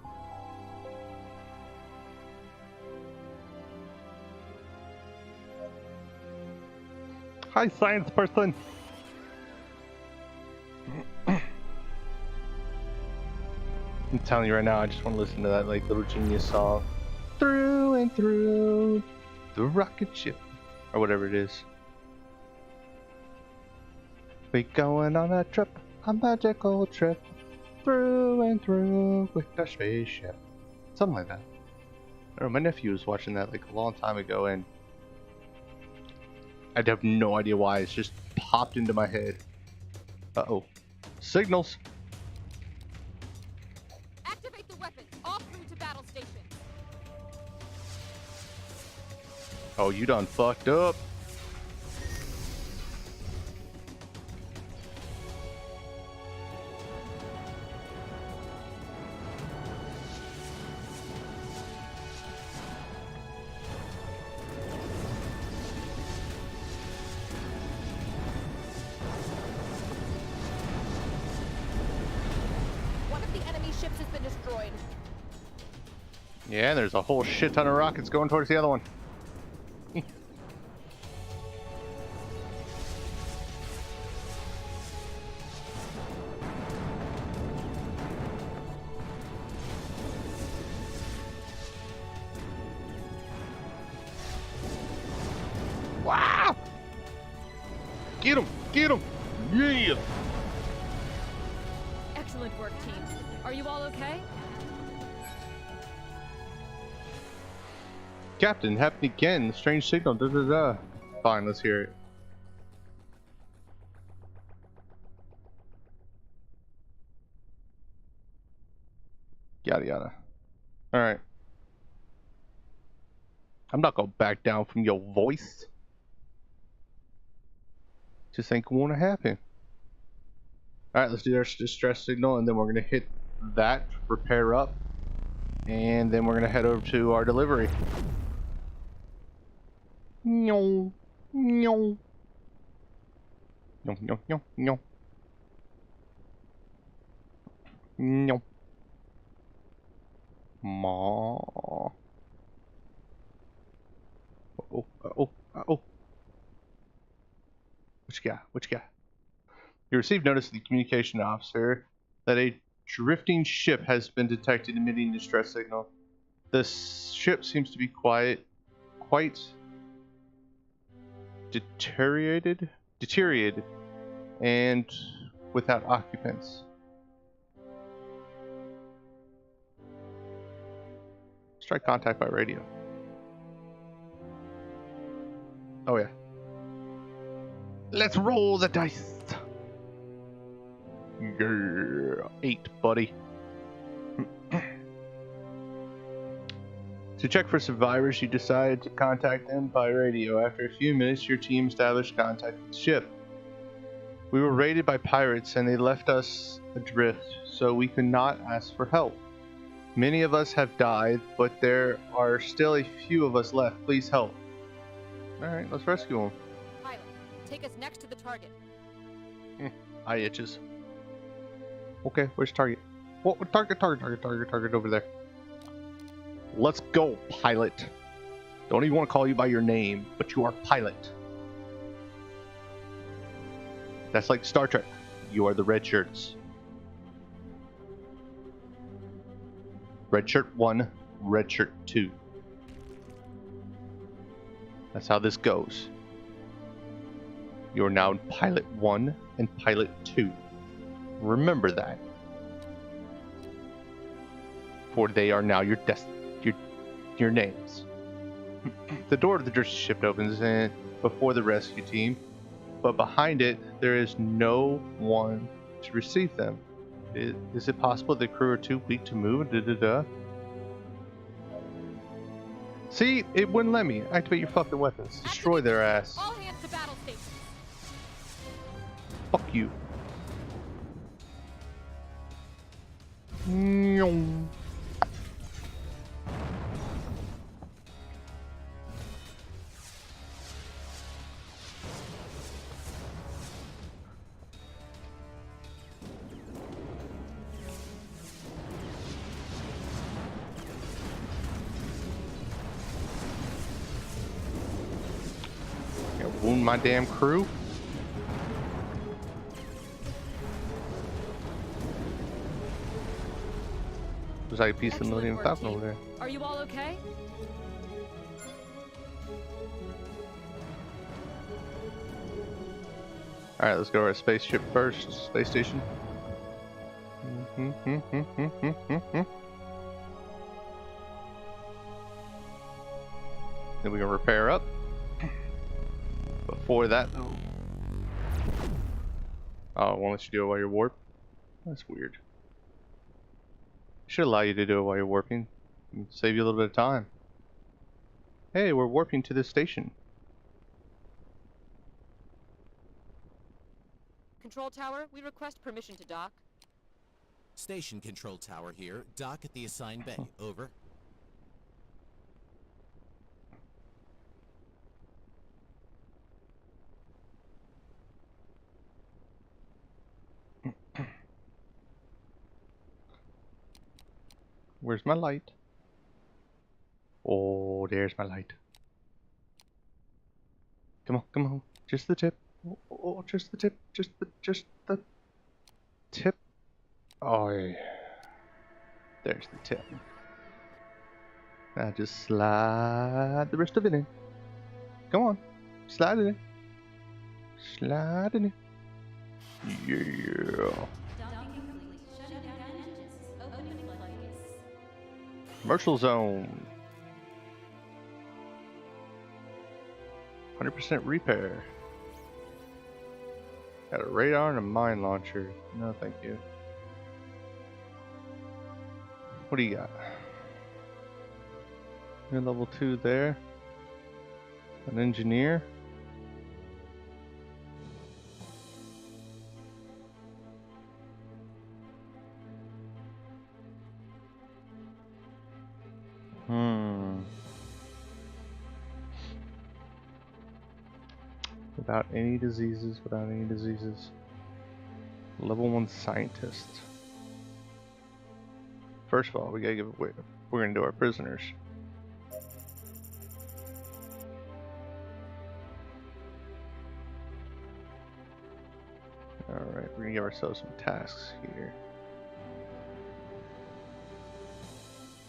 Hi, science person. I'm telling you right now, I just want to listen to that like Little Genius song. Through and through the rocket ship, or whatever it is. We going on a trip, a magical trip, through and through with the spaceship. Something like that. I don't know, my nephew was watching that like a long time ago, and I have no idea why. It's just popped into my head. Uh-oh. Signals. Activate the weapons. All crew to battle station. Oh, you done fucked up. Ships has been destroyed. Yeah, there's a whole shit ton of rockets going towards the other one. Wow! Get him! Get him! Yeah! Excellent work, team. Are you all okay? Captain, happened again. Strange signal. Da da da. Fine, let's hear it. Yada yada. Alright. I'm not gonna back down from your voice. Just ain't gonna happen. Alright, let's do our distress signal, and then we're gonna hit that, repair up, and then we're gonna head over to our delivery. No, no, no, no, no, no. No. Ma. Oh, oh, oh. What you got? What you got? You received notice of the communication officer that a drifting ship has been detected emitting distress signal. The ship seems to be quite deteriorated, and without occupants. Let's try contact by radio. Oh yeah. Let's roll the dice. Yeah, 8, buddy. To check for survivors, you decided to contact them by radio. After a few minutes, your team established contact with the ship. We were raided by pirates and they left us adrift, so we could not ask for help. Many of us have died, but there are still a few of us left. Please help. Alright, let's rescue them. Pilot, take us next to the target. Eye itches. Okay, where's target? What target over there. Let's go, pilot. Don't even want to call you by your name, but you are pilot. That's like Star Trek. You are the red shirts. Red shirt 1, red shirt 2. That's how this goes. You're now pilot 1 and pilot 2. Remember that. For they are now your names. The door of the drift ship opens in before the rescue team, but behind it there is no one to receive them. Is it possible the crew are too weak to move? See, it wouldn't let me activate your fucking weapons. Destroy their ass. All hands to battle station. Fuck you. Nyong. Wound my damn crew. There's like a piece of the Millennium Falcon over there. Are you all okay? Alright, let's go to our spaceship first. Space station. Then we can repair up. Before that, though. Oh, it won't let you do it while you're warp? That's weird. It should allow you to do it while you're warping. Save you a little bit of time. Hey, we're warping to this station. Control tower, we request permission to dock. Station control tower here. Dock at the assigned bay. Over. Where's my light? Oh, there's my light. Come on, come on. Just the tip. Oh, just the tip. Just the tip. Oh, yeah. There's the tip. Now just slide the rest of it in. Come on. Slide it in. Slide it in. Yeah. Commercial zone. 100% repair. Got a radar and a mine launcher. No, thank you. What do you got? You're level 2 there. An engineer. Without any diseases, Level 1 scientist. First of all, we gotta give away. We're gonna do our prisoners. All right, we're gonna give ourselves some tasks here.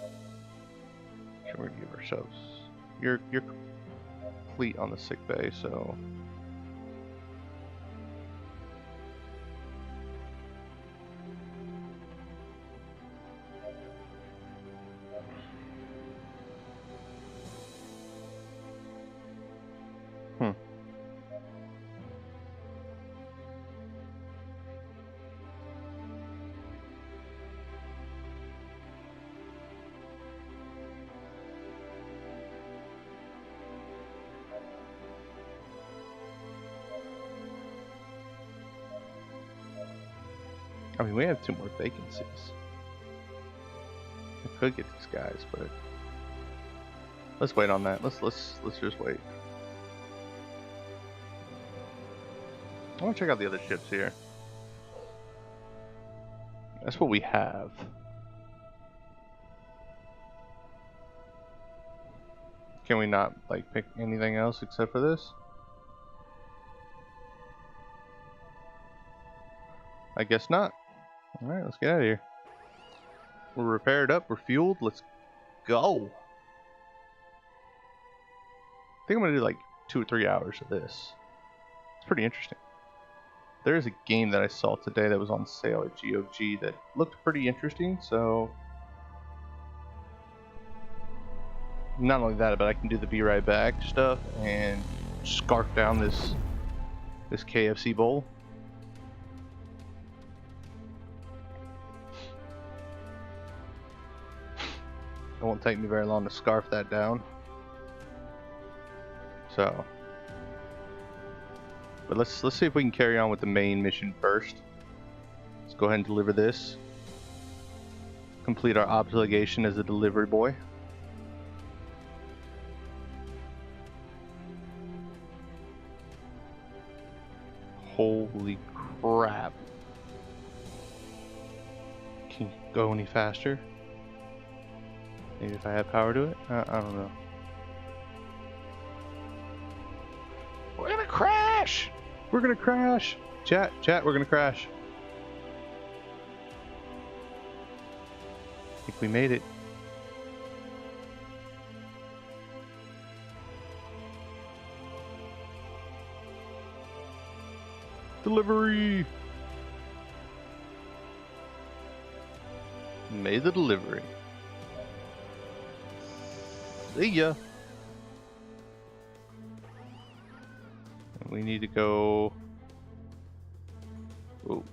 So we're gonna give ourselves. You're complete on the sick bay, so. I mean, we have 2 more vacancies. I could get these guys, but let's wait on that. Let's just wait. I want to check out the other ships here. That's what we have. Can we not like pick anything else except for this? I guess not. Alright, let's get out of here. We're repaired up, we're fueled, let's go. I think I'm gonna do like 2 or 3 hours of this. It's pretty interesting. There is a game that I saw today that was on sale at GOG that looked pretty interesting, so not only that, but I can do the be right back stuff and scarf down this KFC bowl. It won't take me very long to scarf that down. So, but let's see if we can carry on with the main mission first. Let's go ahead and deliver this. Complete our obligation as a delivery boy. Holy crap. Can you go any faster? Maybe if I had power to it? I don't know. We're gonna crash! We're gonna crash! Chat, we're gonna crash. I think we made it. Delivery! Made the delivery. See ya. We need to go. Whoa.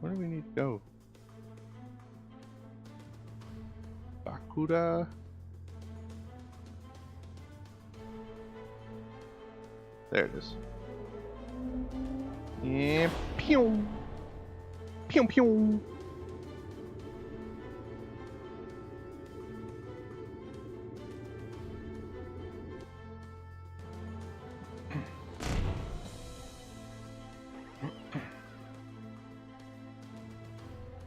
Where do we need to go? Bakura. There it is. Yeah. Pew. Pew pew.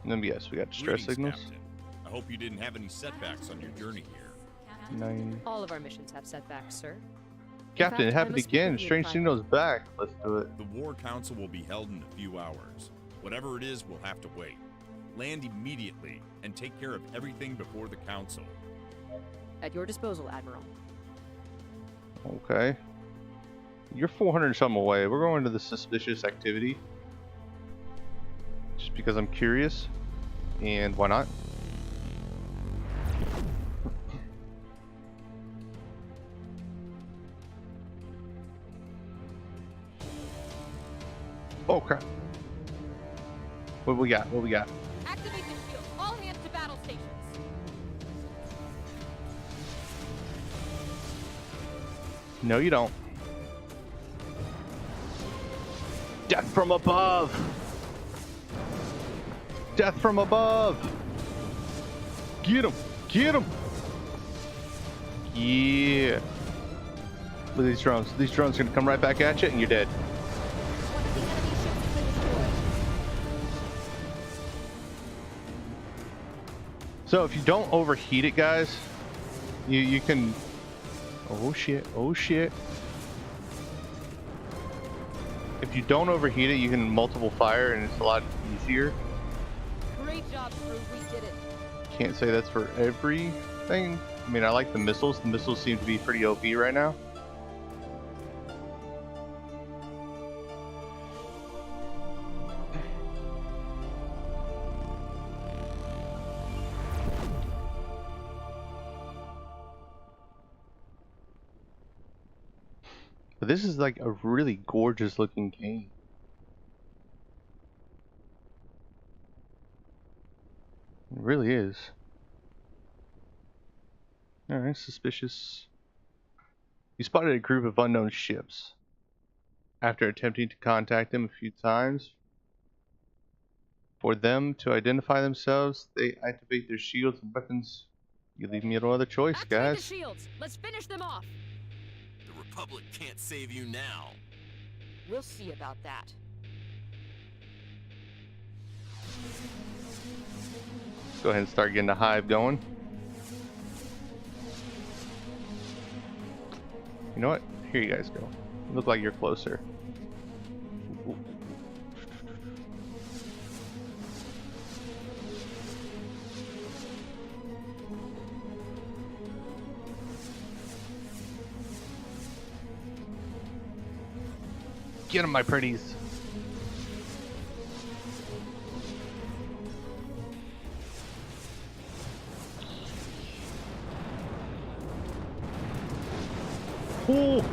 And then yes, we got distress signals. Captain. I hope you didn't have any setbacks on your journey here. 9. All of our missions have setbacks, sir. Captain, fact, it happened I must again. speak with you Strange in signal's back. Let's do it. The War Council will be held in a few hours. Whatever it is, we'll have to wait. Land immediately and take care of everything before the Council. At your disposal, Admiral. Okay. You're 400 some away. We're going to the suspicious activity. Just because I'm curious. And why not? Oh crap. What we got? What we got? Activate the shield. All hands to battle stations. No, you don't. Death from above! Death from above! Get him! Get him! Yeah! Look at these drones. These drones are gonna come right back at you and you're dead. So if you don't overheat it, guys, you can. Oh shit! Oh shit! If you don't overheat it, you can multiple fire, and it's a lot easier. Great job, crew. We did it. Can't say that's for everything. I mean, I like the missiles. The missiles seem to be pretty OP right now. But this is like a really gorgeous looking game. It really is. Alright, suspicious. You spotted a group of unknown ships. After attempting to contact them a few times, for them to identify themselves, they activate their shields and weapons. You leave me no other choice, Activate guys. the shields. Let's finish them off. The Republic can't save you now. We'll see about that. Let's go ahead and start getting the hive going. You know what? Here you guys go. You look like you're closer. Get them, my pretties. Oh.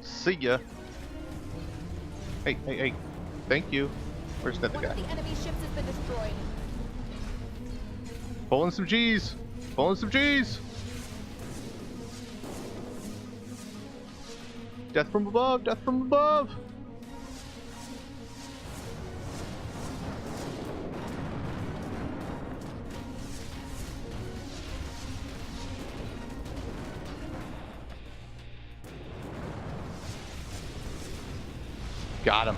See ya. Hey, hey, hey. Thank you. Where's that One guy? of the enemy ships has been destroyed. Pulling some G's. Pulling some G's. Death from above. Death from above. Got him.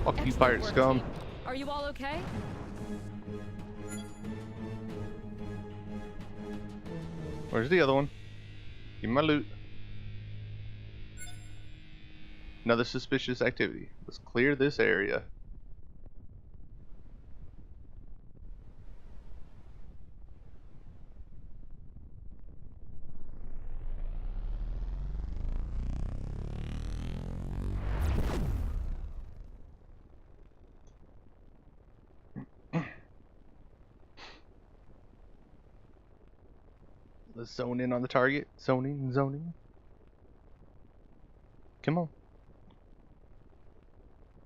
Fuck you, Excellent pirate work, scum. team. Are you all okay? Where's the other one? Give me my loot. Another suspicious activity. Let's clear this area. Let's zone in on the target. Zoning, zoning. Come on.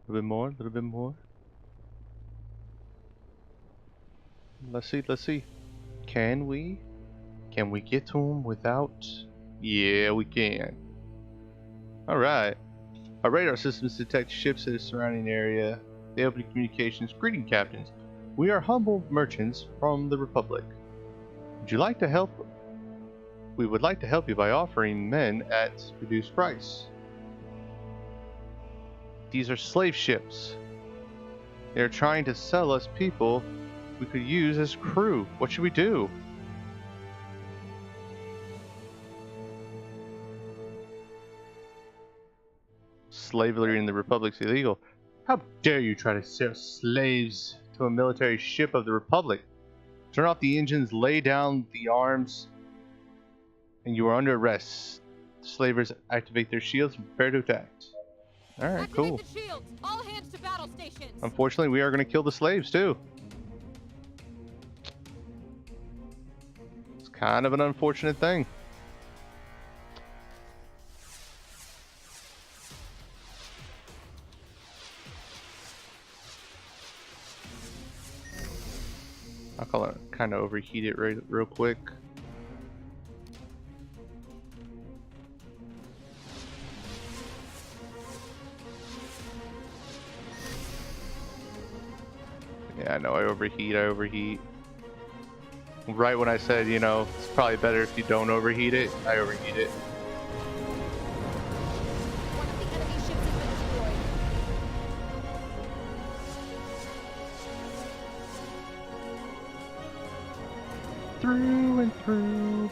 A little bit more, a little bit more. Let's see, let's see. Can we get to him without? Yeah, we can. Alright. Our radar systems detect ships in the surrounding area. They open communications. Greeting, captains. We are humble merchants from the Republic. Would you like to help? We would like to help you by offering men at reduced price. These are slave ships. They are trying to sell us people we could use as crew. What should we do? Slavery in the Republic's illegal. How dare you try to sell slaves to a military ship of the Republic? Turn off the engines, lay down the arms, and you are under arrest. Slavers activate their shields and prepare to attack. Alright, cool. Activate the shields. All hands to battle stations. Unfortunately, we are going to kill the slaves too. It's kind of an unfortunate thing. I'll call it kind of overheat it real quick. Yeah, I know I overheat. Right when I said, you know, it's probably better if you don't overheat it, I overheat it. through and through.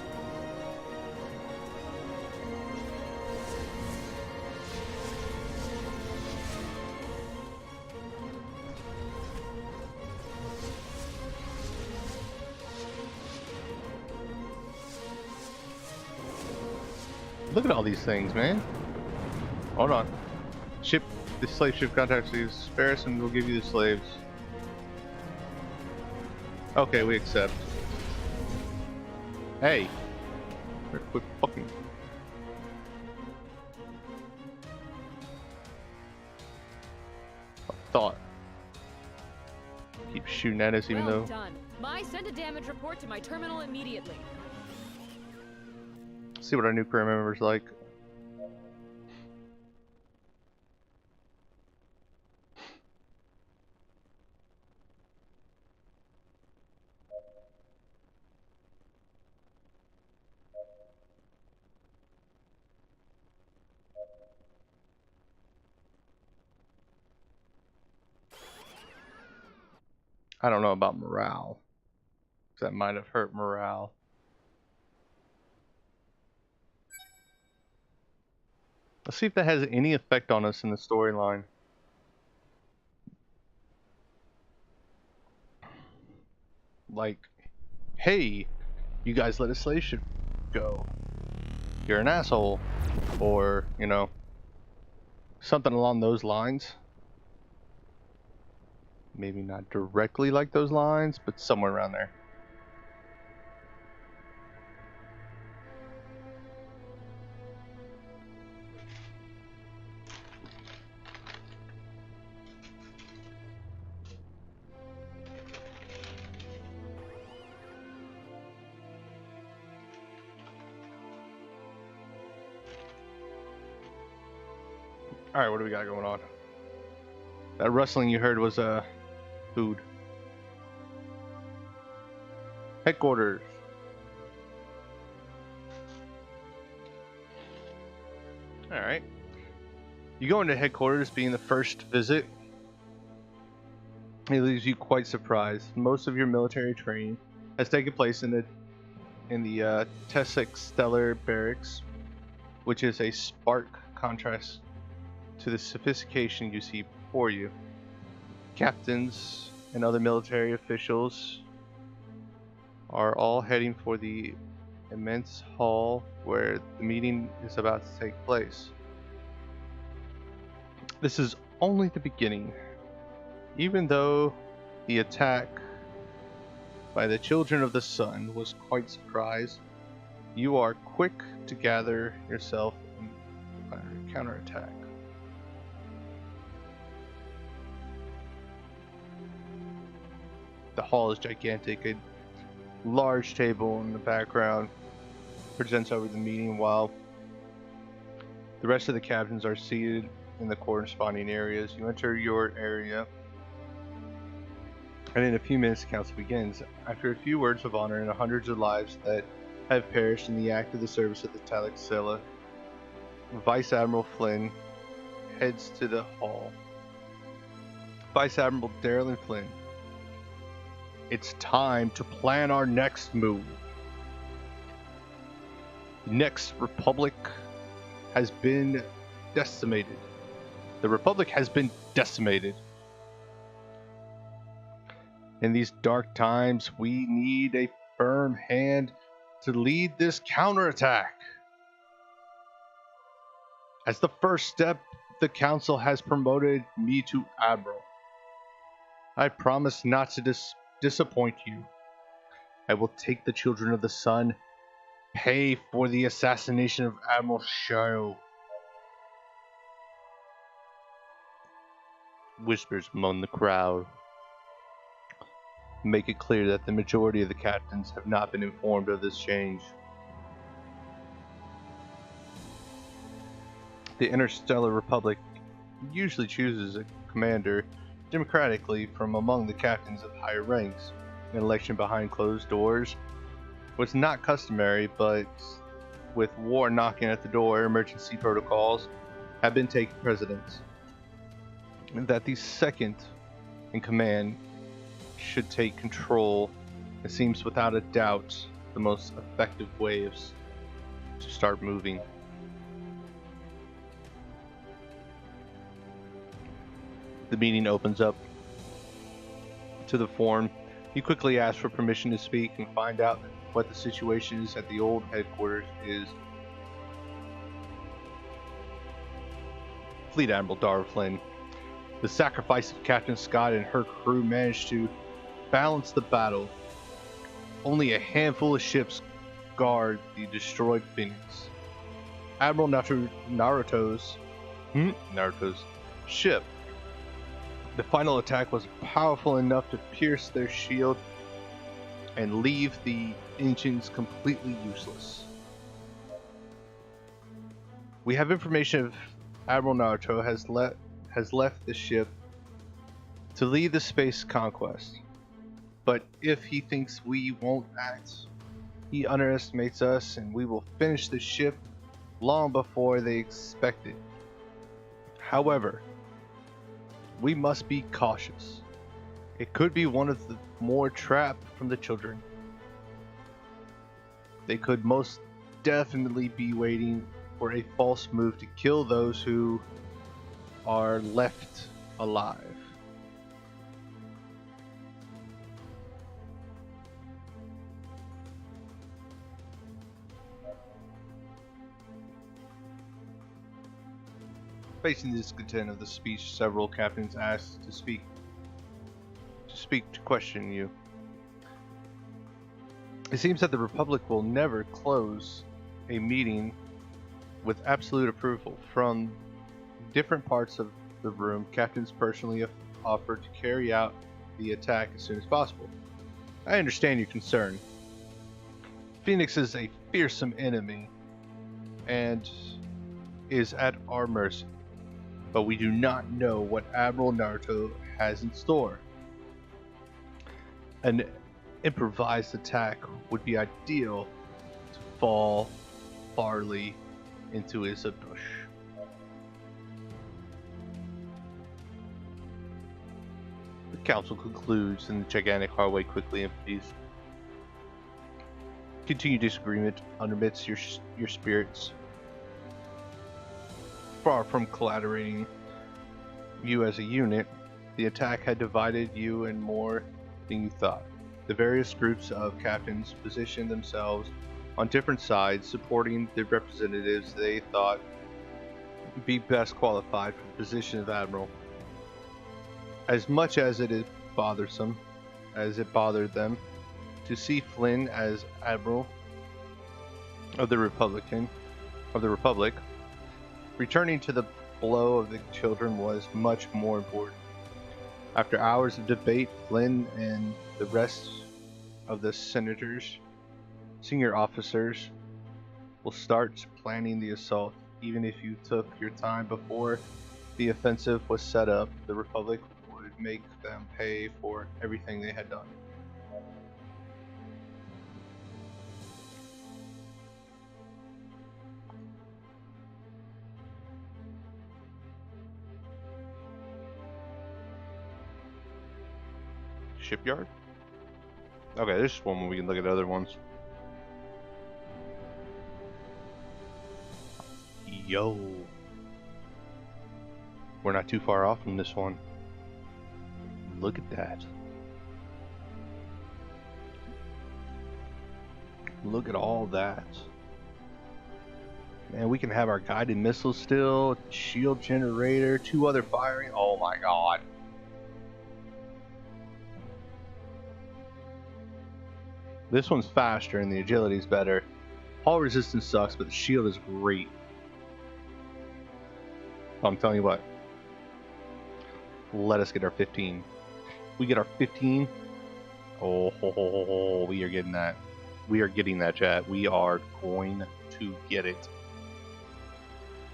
Look at all these things, man. Hold on. Ship, the slave ship contacts you. Spare us and we'll give you the slaves. Okay, we accept. Hey. Quit fucking. Thought. Keep shooting at us even Well though. done. Send a damage report to my terminal immediately. See what our new crew member's like. I don't know about morale. 'Cause that might have hurt morale. Let's see if that has any effect on us in the storyline. Like, hey, you guys let a slave ship go. You're an asshole. Or, you know, something along those lines. Maybe not directly like those lines, but somewhere around there. Alright, what do we got going on? That rustling you heard was food. Headquarters. Alright. You go into headquarters being the first visit. It leaves you quite surprised. Most of your military training has taken place in the Tessek Stellar Barracks, which is a stark contrast to the sophistication you see before you. Captains and other military officials are all heading for the immense hall where the meeting is about to take place. This is only the beginning. Even though the attack by the Children of the Sun was quite surprised, you are quick to gather yourself and counterattack. The hall is gigantic. A large table in the background presents over the meeting while the rest of the captains are seated in the corresponding areas. You enter your area, and in a few minutes the council begins. After a few words of honor and the hundreds of lives that have perished in the act of the service of the Talaxilla, Vice Admiral Flynn heads to the hall. Vice Admiral Darylyn Flynn, it's time to plan our next move. The next Republic has been decimated. The Republic has been decimated. In these dark times, we need a firm hand to lead this counterattack. As the first step, the Council has promoted me to Admiral. I promise not to disappoint you. I will take the Children of the Sun, pay for the assassination of Admiral Shio. Whispers among the crowd make it clear that the majority of the captains have not been informed of this change. The Interstellar Republic usually chooses a commander democratically from among the captains of higher ranks. An election behind closed doors was not customary, but with war knocking at the door, emergency protocols have been taking precedence. And that the second in command should take control It seems without a doubt the most effective way to start moving. The meeting opens up to the forum. You quickly ask for permission to speak and find out what the situation is at the old headquarters is. Fleet Admiral Dara Flynn. The sacrifice of Captain Scott and her crew managed to balance the battle. Only a handful of ships guard the destroyed Phoenix. Admiral Naruto's ship. The final attack was powerful enough to pierce their shield and leave the engines completely useless. We have information of Admiral Naruto has left the ship to lead the space conquest. But if he thinks we won't act, he underestimates us, and we will finish the ship long before they expect it. However, we must be cautious. It could be one of the more trapped from the children. They could most definitely be waiting for a false move to kill those who are left alive. Facing the discontent of the speech, several captains asked to speak to question you. It seems that the Republic will never close a meeting with absolute approval. From different parts of the room, captains personally have offered to carry out the attack as soon as possible. I understand your concern. Phoenix is a fearsome enemy and is at our mercy. But we do not know what Admiral Naruto has in store. An improvised attack would be ideal to fall Farley into his ambush. The council concludes, and the gigantic hallway quickly empties. Continued disagreement undermits your spirits. Far from collaborating you as a unit, the attack had divided you in more than you thought. The various groups of captains positioned themselves on different sides, supporting the representatives they thought be best qualified for the position of admiral. As much as it is bothersome, as it bothered them, to see Flynn as admiral of the Republic, returning to the blow of the children was much more important. After hours of debate, Flynn and the rest of the senators, senior officers, will start planning the assault. Even if you took your time before the offensive was set up, the Republic would make them pay for everything they had done. Shipyard? Okay, there's just one where we can look at other ones. Yo. We're not too far off from this one. Look at that. Look at all that. Man, we can have our guided missiles still, shield generator, 2 other firing. Oh my god. This one's faster and the agility is better. Hull resistance sucks, but the shield is great. I'm telling you what. Let us get our 15. We get our 15. Oh, we are getting that. We are getting that, chat. We are going to get it.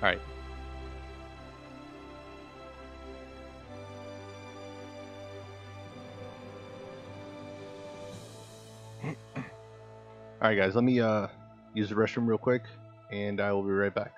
Alright. Alright guys, let me use the restroom real quick, and I will be right back.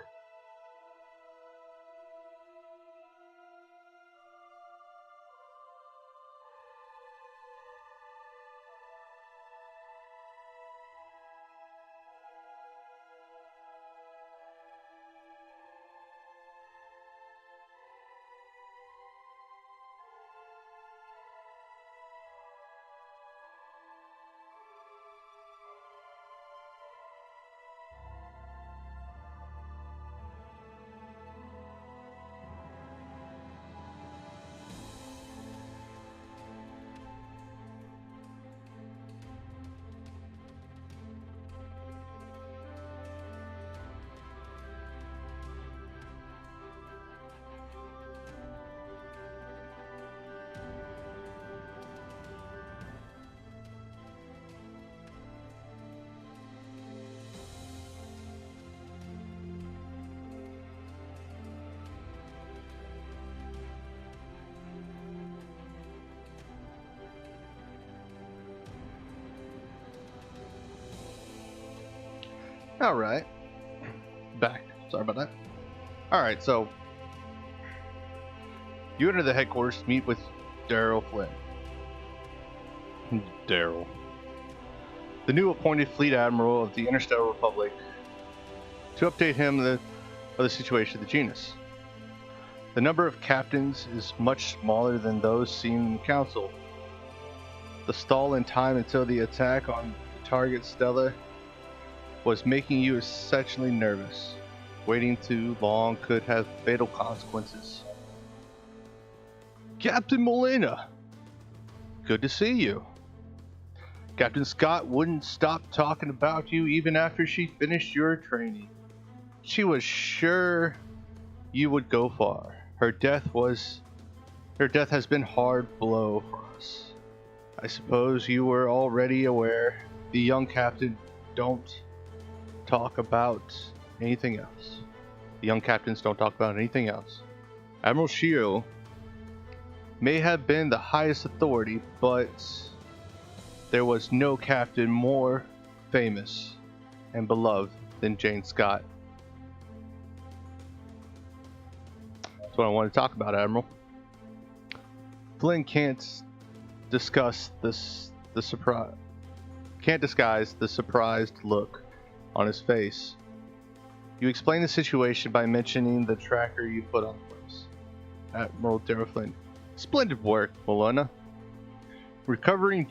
All right. Back. Sorry about that. All right, so you enter the headquarters to meet with Daryl Flynn. Daryl. The new appointed fleet admiral of the Interstellar Republic, to update him of the situation of the genus. The number of captains is much smaller than those seen in the council. The stall in time until the attack on target Stella was making you exceptionally nervous. Waiting too long could have fatal consequences. Captain Molina, good to see you. Captain Scott wouldn't stop talking about you even after she finished your training. She was sure you would go far. Her death has been hard blow for us. I suppose you were already aware. The young captain don't talk about anything else. The young captains don't talk about anything else. Admiral Shiro may have been the highest authority, but there was no captain more famous and beloved than Jane Scott. That's what I want to talk about, Admiral. Flynn can't discuss the surprise. Can't disguise the surprised look on his face. You explain the situation by mentioning the tracker you put on place. Admiral Daryl Flynn. Splendid work, Molina. Recovering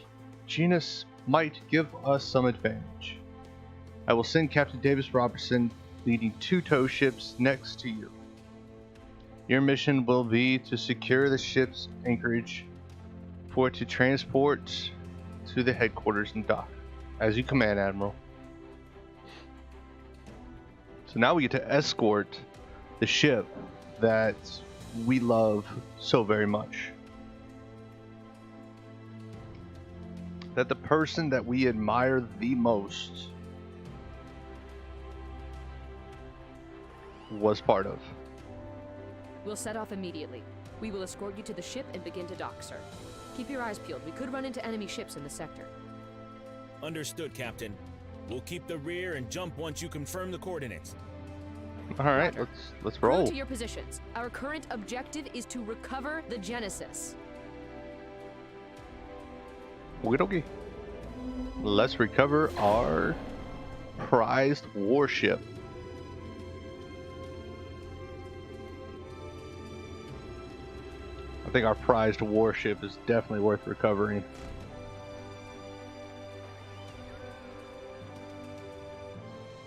genus might give us some advantage. I will send Captain Davis Robertson leading 2 tow ships next to you. Your mission will be to secure the ship's anchorage for it to transport to the headquarters and dock. As you command, Admiral. So now we get to escort the ship that we love so very much. That the person that we admire the most was part of. We'll set off immediately. We will escort you to the ship and begin to dock, sir. Keep your eyes peeled. We could run into enemy ships in the sector. Understood, Captain. We'll keep the rear and jump once you confirm the coordinates. All right, let's roll. Crew to your positions. Our current objective is to recover the Genesis. Okie. Let's recover our prized warship. I think our prized warship is definitely worth recovering.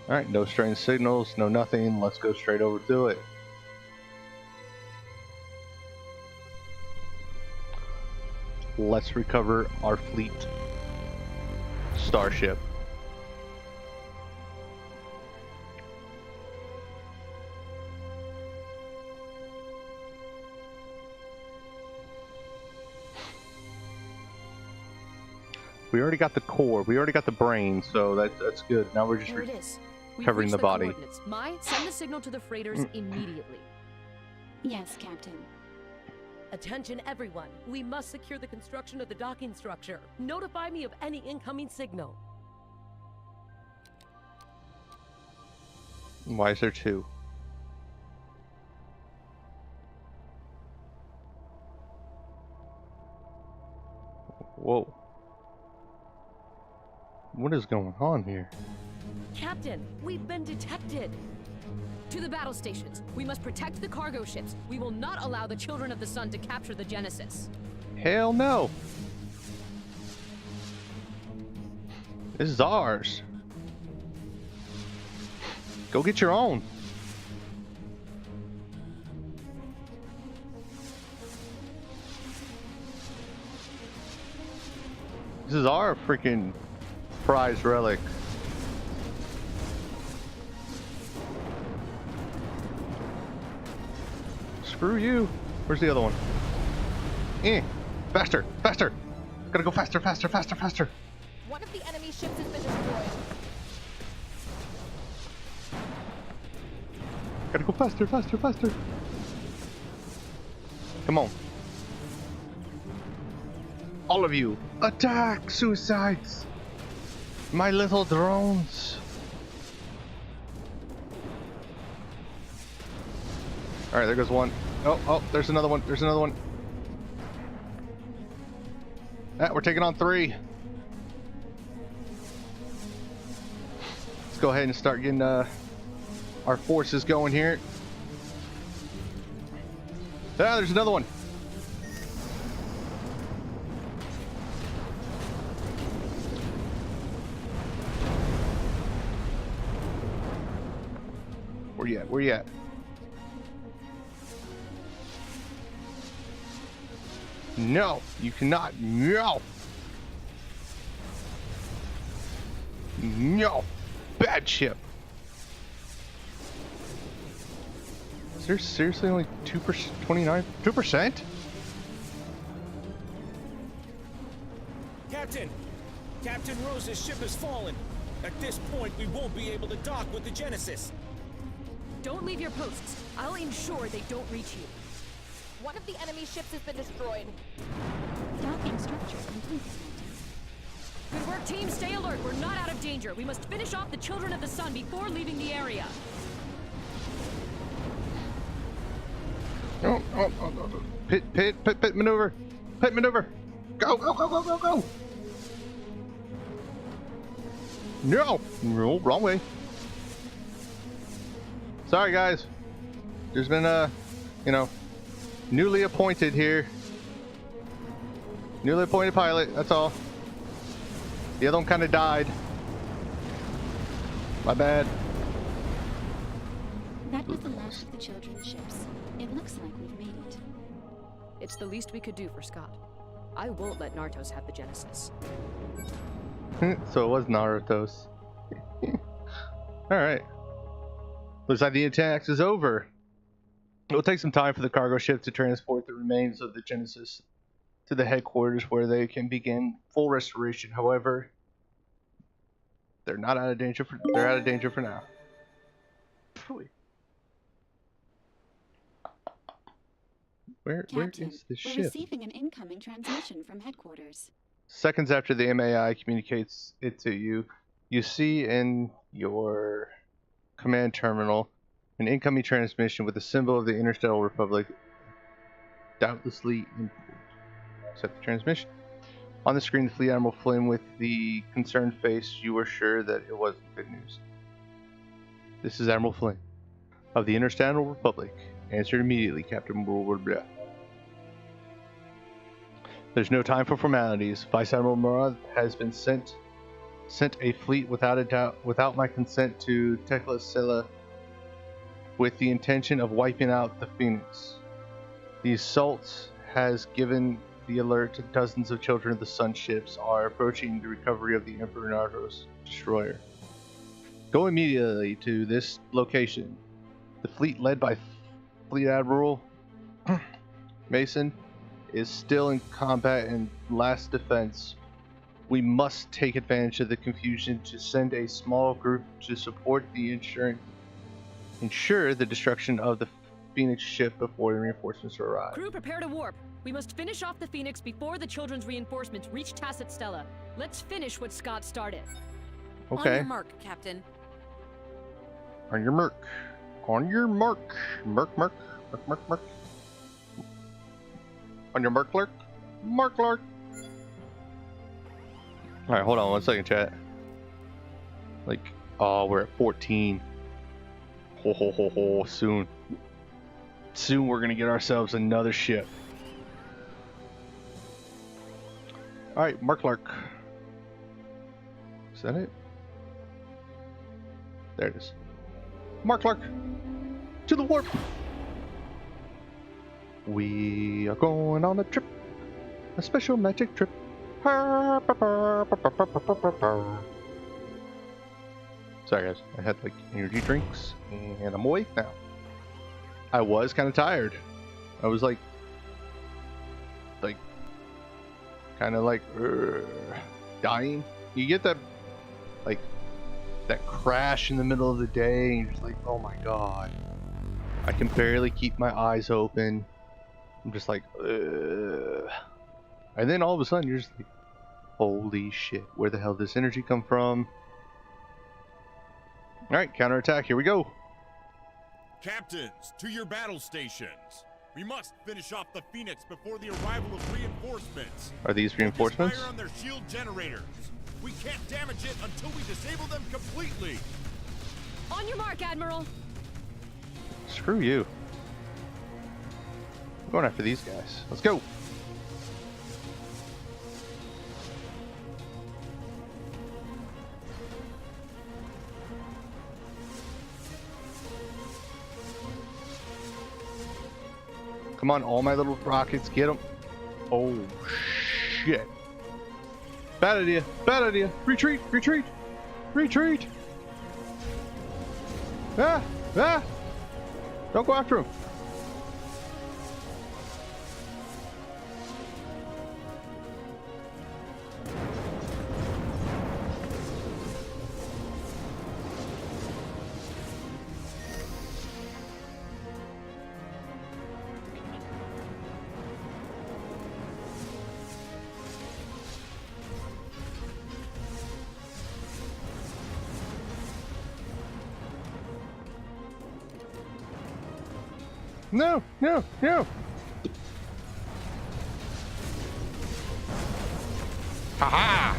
Alright, no strange signals, no nothing. Let's go straight over to it. Let's recover our fleet starship. We already got the core, we already got the brain, so that's good. Now we're just There it is. We've covering reached the body. Coordinates. Mai, send the signal to the freighters immediately. Yes, Captain. Attention everyone. We must secure the construction of the docking structure. Notify me of any incoming signal. Why is there 2? Whoa. What is going on here? Captain, we've been detected. To the battle stations. We must protect the cargo ships. We will not allow the Children of the Sun to capture the Genesis. Hell no. This is ours. Go get your own. This is our freaking prized relic. Screw you. Where's the other one? Faster, faster. Gotta go faster, faster, faster, faster. One of the enemy ships has been destroyed. Gotta go faster, faster, faster. Come on. All of you, attack, suicides. My little drones. All right, there goes one. Oh, there's another one. There's another one. Ah, we're taking on 3. Let's go ahead and start getting our forces going here. Ah, there's another one. Where you at? Where you at? No, you cannot. No. No. Bad ship. Is there seriously only 2%? 29? 2%? Captain Rose's ship has fallen. At this point, we won't be able to dock with the Genesis. Don't leave your posts. I'll ensure they don't reach you. One of the enemy ships has been destroyed. Docking structure complete. Good work, team. Stay alert. We're not out of danger. We must finish off the Children of the Sun before leaving the area. Oh. Pit maneuver. Pit maneuver. Go. No, wrong way. Sorry, guys. There's been newly appointed here. Newly appointed pilot, that's all. The other one kind of died. My bad. That was the last of the children's ships. It looks like we've made it. It's the least we could do for Scott. I won't let Nartos have the Genesis. So it was Naruto's. Alright. Looks like the attack is over. It will take some time for the cargo ship to transport the remains of the Genesis to the headquarters where they can begin full restoration. However, they're not out of danger for now. Where Captain, is the we're ship? receiving an incoming transmission from headquarters. Seconds after the MAI communicates it to you, you see in your command terminal an incoming transmission with the symbol of the Interstellar Republic, doubtlessly import. Accept the transmission. On the screen, the Fleet Admiral Flynn with the concerned face. You were sure that it wasn't good news. This is Admiral Flynn of the Interstellar Republic. Answer immediately, Captain Woolward. There's no time for formalities. Vice Admiral Murad has been sent a fleet without my consent to Tekla Sela with the intention of wiping out the Phoenix. The assault has given the alert to dozens of Children of the Sun ships are approaching the recovery of the Emperor Nardos destroyer. Go immediately to this location. The fleet led by Fleet Admiral Mason is still in combat and last defense. We must take advantage of the confusion to send a small group to support the ensure the destruction of the Phoenix ship before the reinforcements arrive. Crew, prepare to warp. We must finish off the Phoenix before the Children's reinforcements reach Tacet Stella. Let's finish what Scott started. On Okay. your mark, Captain. On your mark. On your mark. Mark. On your mark, Lark. Mark, Lark. Alright, hold on 1 second, chat. We're at 14. Ho. Soon we're gonna get ourselves another ship. Alright, Mark Lark. Is that it? There it is. Mark Lark! To the warp! We are going on a trip. A special magic trip. Sorry guys, I had energy drinks and I'm awake now. I was kind of tired. I was dying. You get that that crash in the middle of the day and you're just like, oh my god. I can barely keep my eyes open. I'm just like, ugh. And then all of a sudden you're just like, holy shit, where the hell did this energy come from? Alright, counterattack, here we go. Captains, to your battle stations. We must finish off the Phoenix before the arrival of reinforcements. Are these reinforcements? Fire on their shield generators. We can't damage it until we disable them completely. On your mark, Admiral. Screw you. I'm going after these guys. Let's go. Come on, all my little rockets, get them. Oh, shit. Bad idea, bad idea. Retreat, retreat, retreat. Ah, ah. Don't go after him. No, no, no. Haha!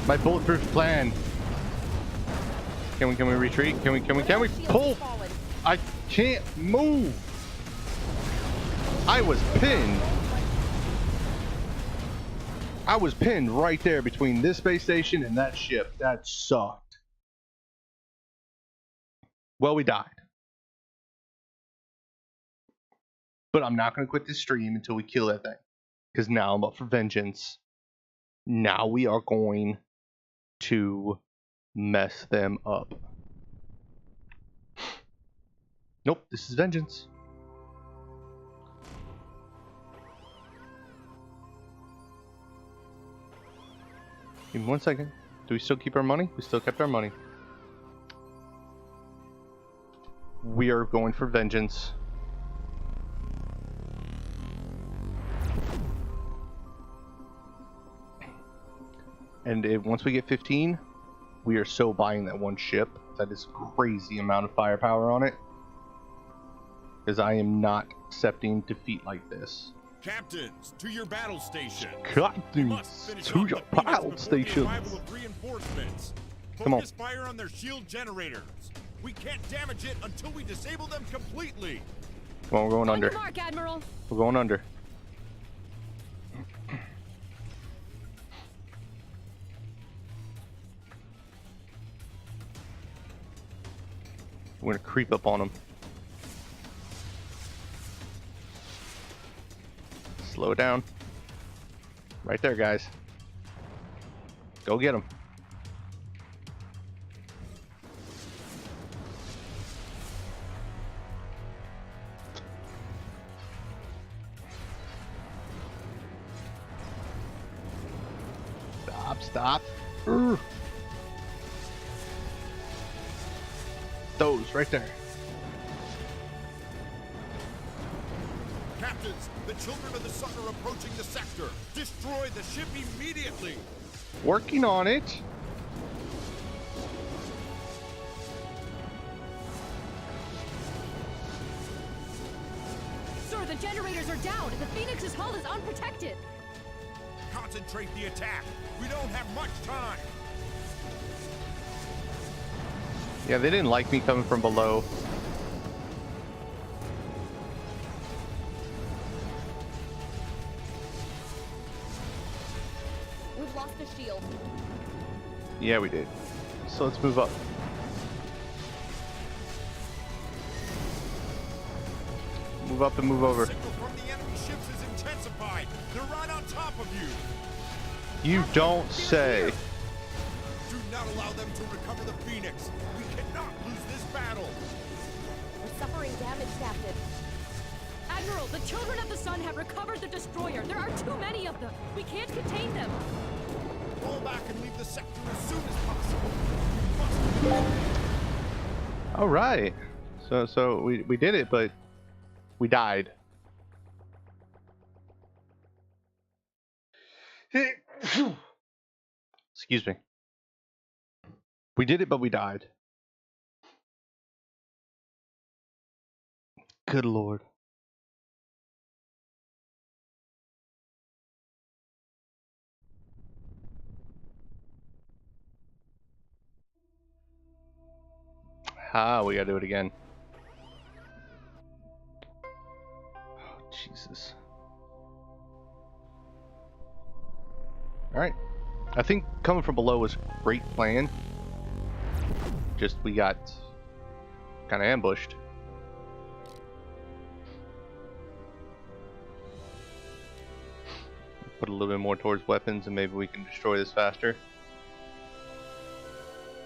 My bulletproof plan. Can we retreat? Can we pull? I can't move. I was pinned. I was pinned right there between this space station and that ship. That sucked. Well, we died. But I'm not going to quit this stream until we kill that thing. Because now I'm up for vengeance. Now we are going to mess them up. Nope, this is vengeance. Give me 1 second. Do we still keep our money? We still kept our money. We are going for vengeance. And once we get 15, we are so buying that one ship. That is crazy amount of firepower on it. Because I am not accepting defeat like this. Captains, to your battle stations. Captains, to your battle stations. Come on. Focus fire on their shield generators. We can't damage it until we disable them completely. Come on, we're going under. Mark, Admiral. We're going under. We're gonna creep up on them. Slow it down. Right there, guys. Go get them. Stop, stop. Urgh. Those right there. Captains, the children of the sun are approaching the sector. Destroy the ship immediately. Working on it. Sir, the generators are down and the Phoenix's hull is unprotected. Concentrate the attack. We don't have much time. Yeah, they didn't like me coming from below. We've lost the shield. Yeah, we did. So let's move up. Move up and move over. Signal from the enemy ships is intensified. They're right on top of you. You don't say. Do not allow them to recover the Phoenix. We cannot lose this battle. We're suffering damage, Captain. Admiral, the children of the sun have recovered the destroyer. There are too many of them. We can't contain them. Fall back and leave the sector as soon as possible. All right. So we did it, but we died. Excuse me. We did it, but we died. Good lord. Ah, we gotta do it again. Oh, Jesus. Alright. I think coming from below was a great plan. Just we got kind of ambushed. Put a little bit more towards weapons and maybe we can destroy this faster.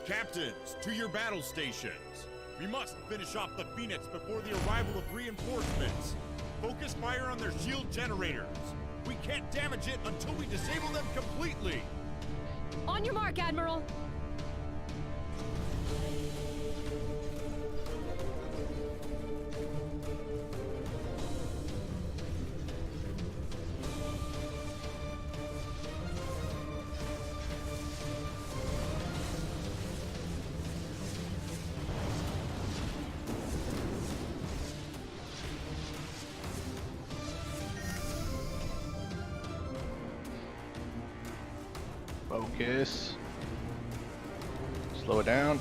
Captains, to your battle stations. We must finish off the Phoenix before the arrival of reinforcements. Focus fire on their shield generators. We can't damage it until we disable them completely. On your mark, Admiral. Focus. Slow it down.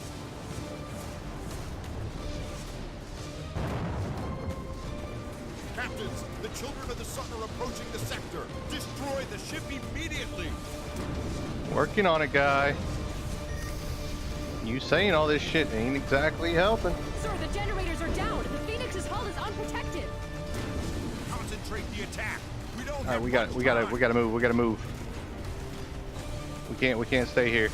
Captains, the children of the sun are approaching the sector. Destroy the ship immediately. Working on it, guy. You saying all this shit ain't exactly helping. Sir, the generators are down. The Phoenix's hull is unprotected. Concentrate the attack. We don't All have right, we gotta move. We gotta move. We can't stay here.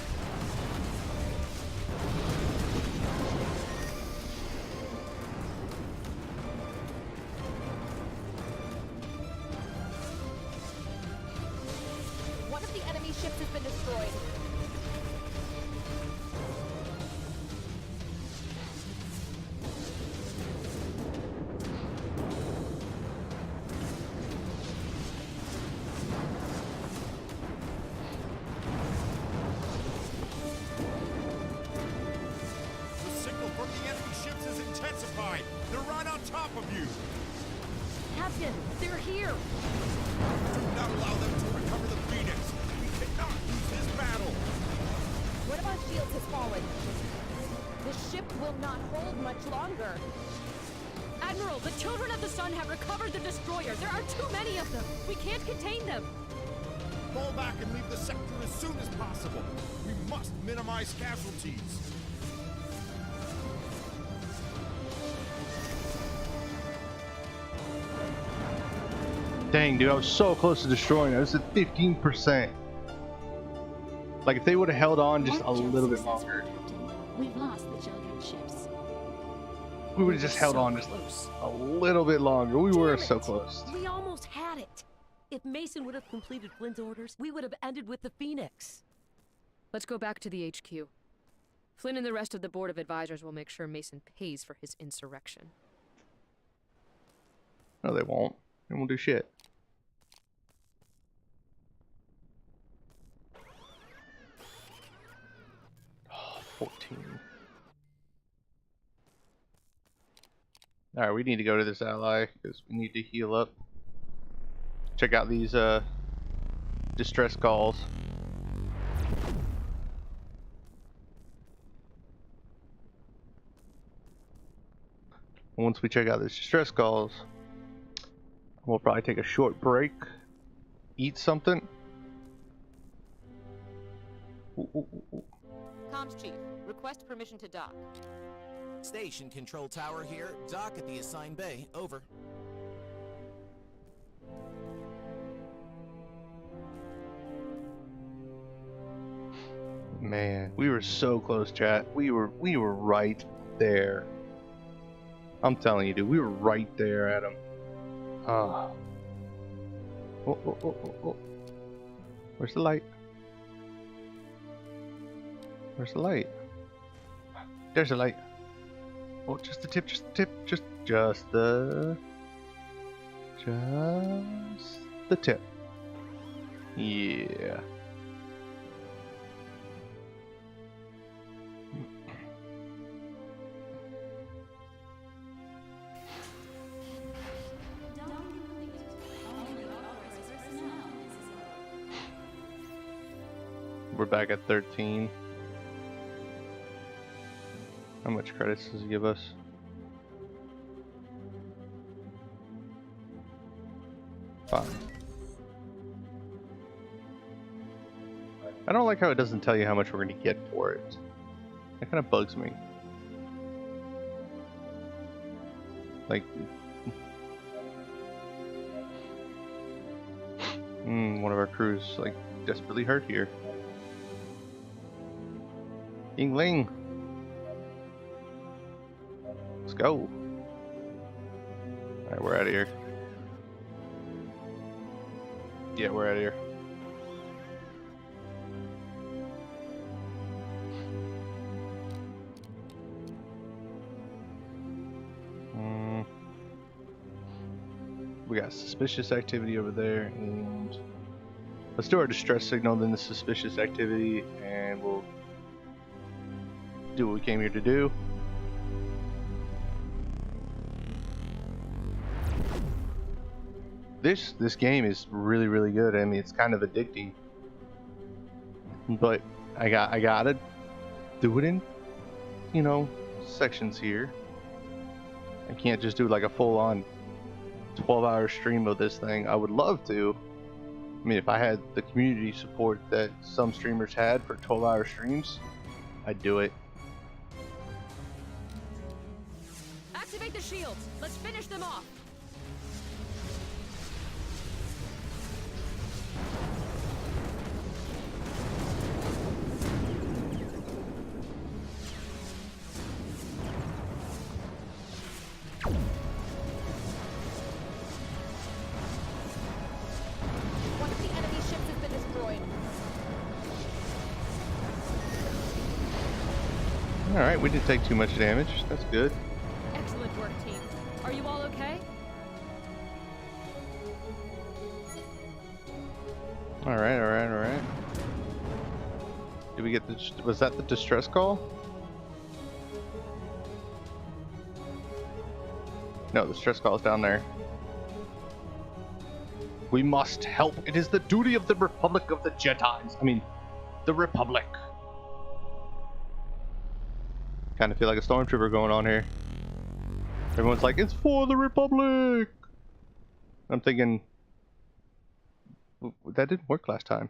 One of the enemy ships has been destroyed. The signal from the enemy ships is intensified. They're right on top of you. Captain, they're here. Do not allow them to recover the Phoenix. We cannot lose this battle. One of our shields has fallen. The ship will not hold much longer. Admiral, the Children of the Sun have recovered the destroyer. There are too many of them. We can't contain them. Fall back and leave the sector as soon as possible. We must minimize casualties. Dang, dude, I was so close to destroying it. I was at 15%. Like, if they would have held on just a little bit longer, Captain. We've lost the children's ships. we would have just held on just a little bit longer. We were so close. We almost had it. If Mason would have completed Flynn's orders, we would have ended with the Phoenix. Let's go back to the HQ. Flynn and the rest of the Board of Advisors will make sure Mason pays for his insurrection. No, they won't. They won't do shit. Oh, 14. Alright, we need to go to this ally because we need to heal up. Check out these distress calls. Once we check out these distress calls, we'll probably take a short break, eat something. Comms Chief, request permission to dock. Station control tower here. Dock at the assigned bay. Over. Man, we were so close, chat. We were right there. I'm telling you, dude, we were right there at him. Oh. Oh. Where's the light? Where's the light? There's a light. Oh, just the tip, just the tip, just the tip. Yeah. We're back at 13. How much credits does it give us? Fine. I don't like how it doesn't tell you how much we're going to get for it. That kind of bugs me. Like, one of our crews like desperately hurt here. Yingling, let's go. All right, we're out of here. Yeah, we're out of here. We got suspicious activity over there, and let's do our distress signal, then the suspicious activity, and we'll do what we came here to do. This game is really, really good. I mean, it's kind of addicting, but I gotta do it in, you know, sections here. I can't just do like a full-on 12-hour stream of this thing. I would love to. I mean, if I had the community support that some streamers had for 12-hour streams, I'd do it. Activate the shields. Let's finish them off. One of the enemy ships has been destroyed. Alright, we didn't take too much damage. That's good. Excellent work, team. Are you all okay? Alright. Did we get the... was that the distress call? No, the distress call is down there. We must help. It is the duty of the Republic of the Jedis. I mean, the Republic. Kind of feel like a stormtrooper going on here. Everyone's like, it's for the Republic! I'm thinking... that didn't work last time.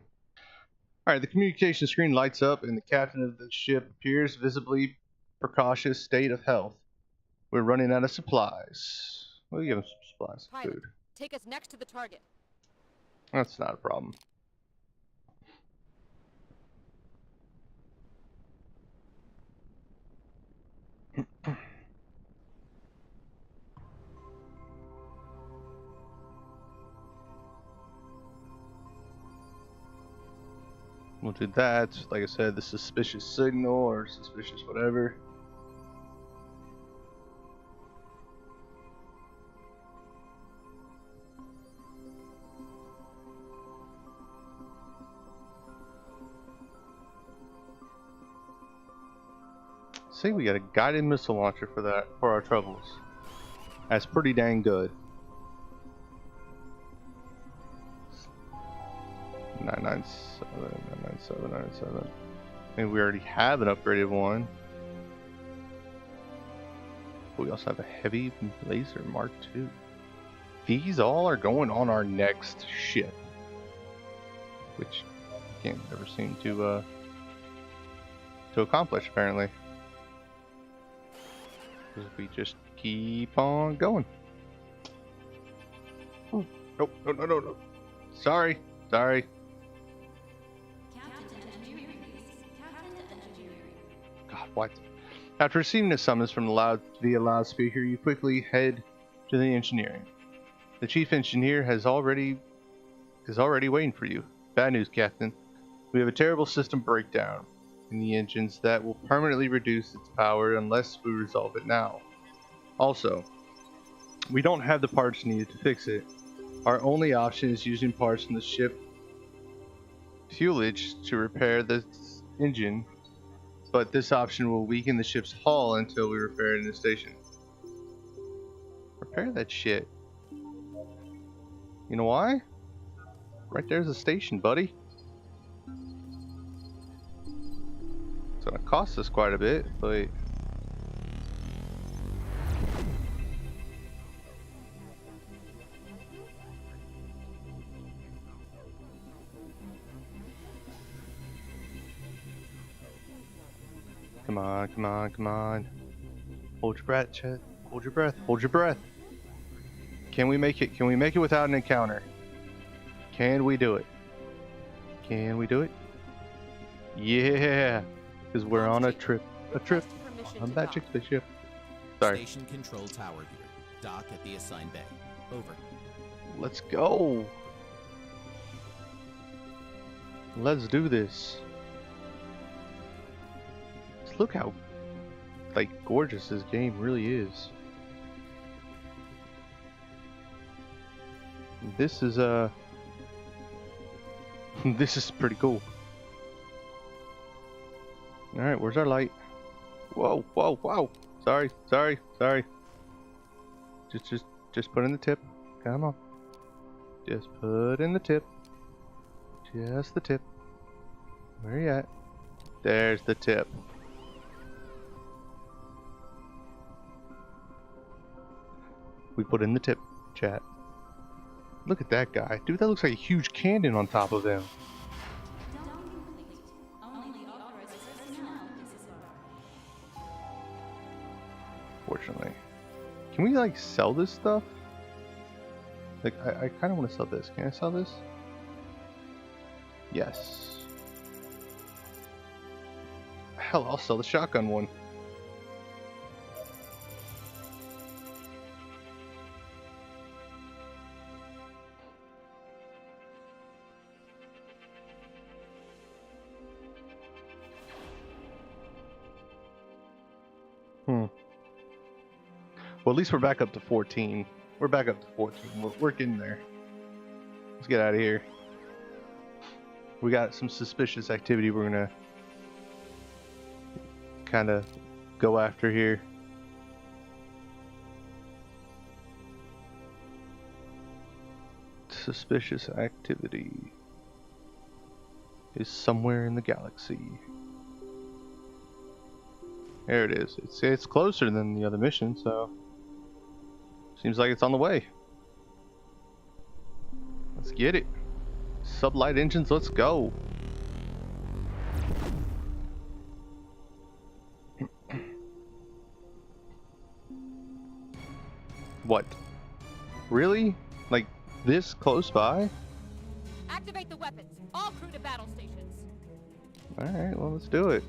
Alright, the communication screen lights up and the captain of the ship appears visibly precautious state of health. We're running out of supplies. We'll give him some supplies. Pilot, Food. take us next to the target. That's not a problem. We'll do that. Like I said, the suspicious signal or suspicious whatever. See, we got a guided missile launcher for that, for our troubles. That's pretty dang good. 997. And we already have an upgraded one. But we also have a heavy laser Mark II. These all are going on our next ship, which we can't ever seem to accomplish apparently. Because we just keep on going. Oh, no. Sorry. God, what? After receiving a summons from via loudspeaker, you quickly head to the engineering. The chief engineer is already waiting for you. Bad news, Captain. We have a terrible system breakdown in the engines that will permanently reduce its power unless we resolve it now. Also, we don't have the parts needed to fix it. Our only option is using parts from the ship fuelage to repair the engine, but this option will weaken the ship's hull until we repair it in the station. Repair that shit. You know why? Right there's a station, buddy. It's gonna cost us quite a bit, but come on, come on, come on. Hold your breath, Chet. Hold your breath. Hold your breath. Can we make it? Can we make it without an encounter? Can we do it? Can we do it? Yeah, because we're on a trip. A trip on a magic spaceship. Sorry. Station control tower here. Dock at the assigned bay. Over. Let's go. Let's do this. Just look how like gorgeous this game really is. This is this is pretty cool. All right, where's our light? Whoa, whoa, whoa! Sorry, sorry, sorry. Just put in the tip. Come on. Just put in the tip. Just the tip. Where are you at? There's the tip. We put in the tip, chat. Look at that guy. Dude, that looks like a huge cannon on top of him. Fortunately. Can we, like, sell this stuff? Like, I kind of want to sell this. Can I sell this? Yes. Hell, I'll sell the shotgun one. Well, at least we're back up to 14. We're back up to 14. We're getting there. Let's get out of here. We got some suspicious activity we're gonna kind of go after here. Suspicious activity is somewhere in the galaxy. There it is. It's closer than the other mission, so seems like it's on the way. Let's get it. Sublight engines, let's go. What? Really? Like this close by? Activate the weapons. All crew to battle stations. Alright, well, let's do it.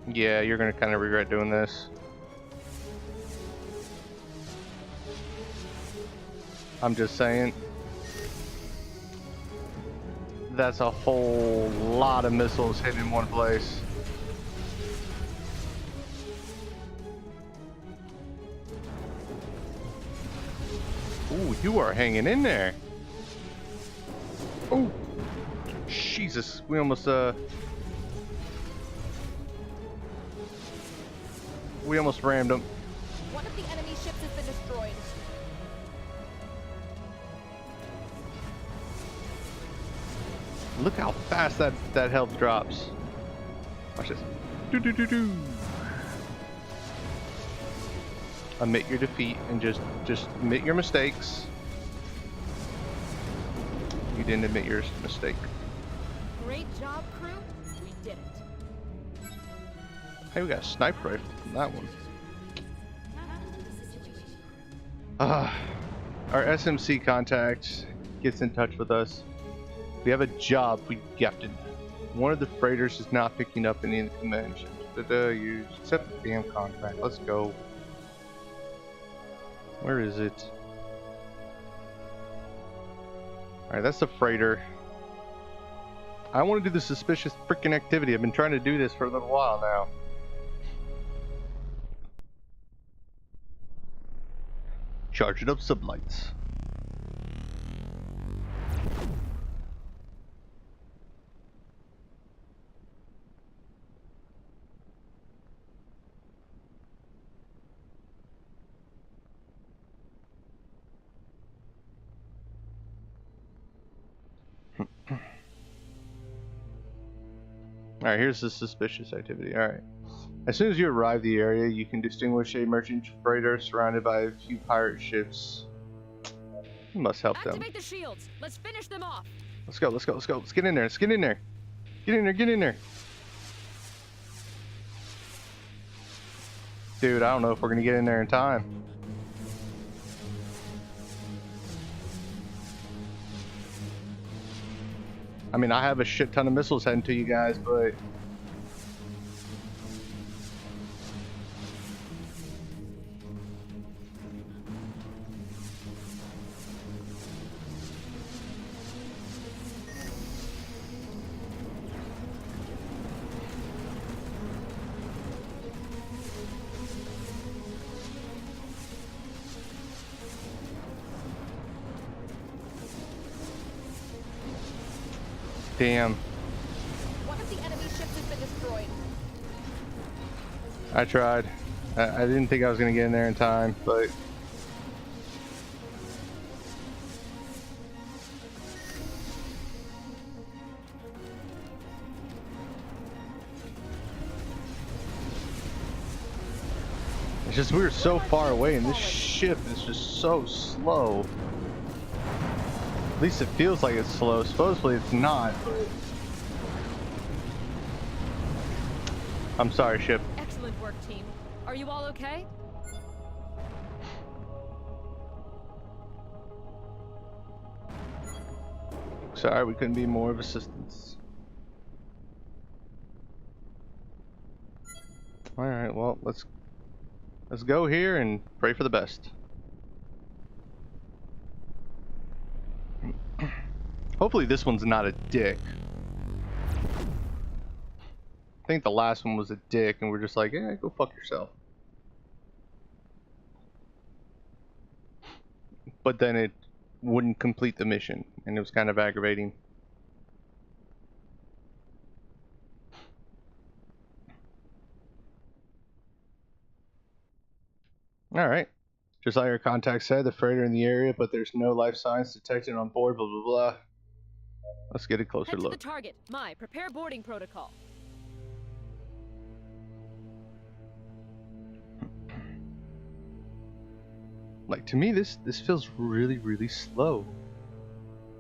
Yeah, you're gonna kind of regret doing this. I'm just saying. That's a whole lot of missiles hidden in one place. Ooh, you are hanging in there. Oh, Jesus, we almost rammed him. One of the enemy ships has been destroyed. Look how fast that health drops. Watch this. Do do do do. Admit your defeat and just admit your mistakes. You didn't admit your mistake. Great job, crew. We did it. Hey, we got a sniper rifle from that one. Our SMC contact gets in touch with us. We have a job, we Captain. One of the freighters is not picking up any of the conventions. You accept the damn contract. Let's go. Where is it? Alright, that's the freighter. I want to do the suspicious freaking activity. I've been trying to do this for a little while now. Charging up sublights. Alright, here's the suspicious activity. Alright. As soon as you arrive the area, you can distinguish a merchant freighter surrounded by a few pirate ships. You must help them. Activate the shields. Let's finish them off. Let's go, let's go, let's go. Let's get in there, let's get in there. Get in there, get in there. Dude, I don't know if we're gonna get in there in time. I mean, I have a shit ton of missiles heading to you guys, but damn. One of the enemy ships has been destroyed. I tried. I didn't think I was gonna get in there in time, but it's just we were so far away and this ship is just so slow. At least it feels like it's slow. Supposedly it's not, but I'm sorry, ship. Excellent work, team. Are you all okay? Sorry, we couldn't be more of assistance. Alright, well, let's go here and pray for the best. Hopefully this one's not a dick. I think the last one was a dick and we're just like, yeah, go fuck yourself. But then it wouldn't complete the mission and it was kind of aggravating. Alright. Just like our contact said, the freighter in the area, but there's no life signs detected on board, blah blah blah. Let's get a closer Head to look. the target. Prepare boarding protocol. Like, to me, this feels really, really slow.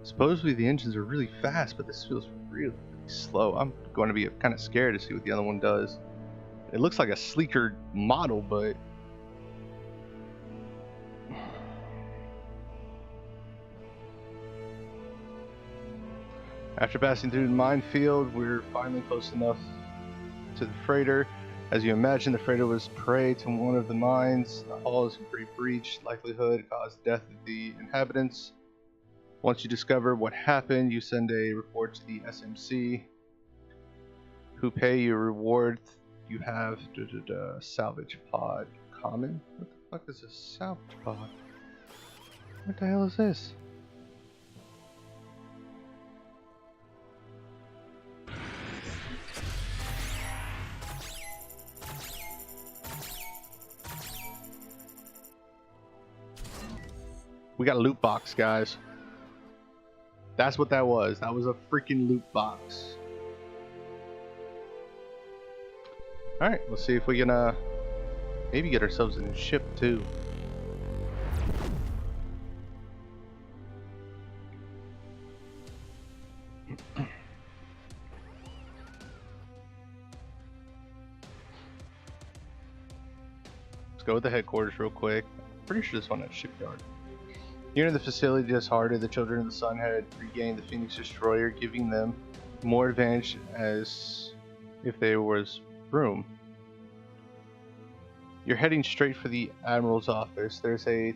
Supposedly the engines are really fast, but this feels really, really slow. I'm going to be kind of scared to see what the other one does. It looks like a sleeker model, but after passing through the minefield, we're finally close enough to the freighter. As you imagine, the freighter was prey to one of the mines. The hull is pretty breached, likelihood caused death of the inhabitants. Once you discover what happened, you send a report to the SMC, who pay you a reward. You have salvage pod common. What the fuck is a salvage pod? What the hell is this? We got a loot box, guys. That's what that was. That was a freaking loot box. Alright, let's see if we can maybe get ourselves a new ship too. Let's go with the headquarters real quick. Pretty sure this one has shipyard. Here in the facility just harder, the Children of the Sun had regained the Phoenix Destroyer, giving them more advantage as if there was room. You're heading straight for the Admiral's office. There's a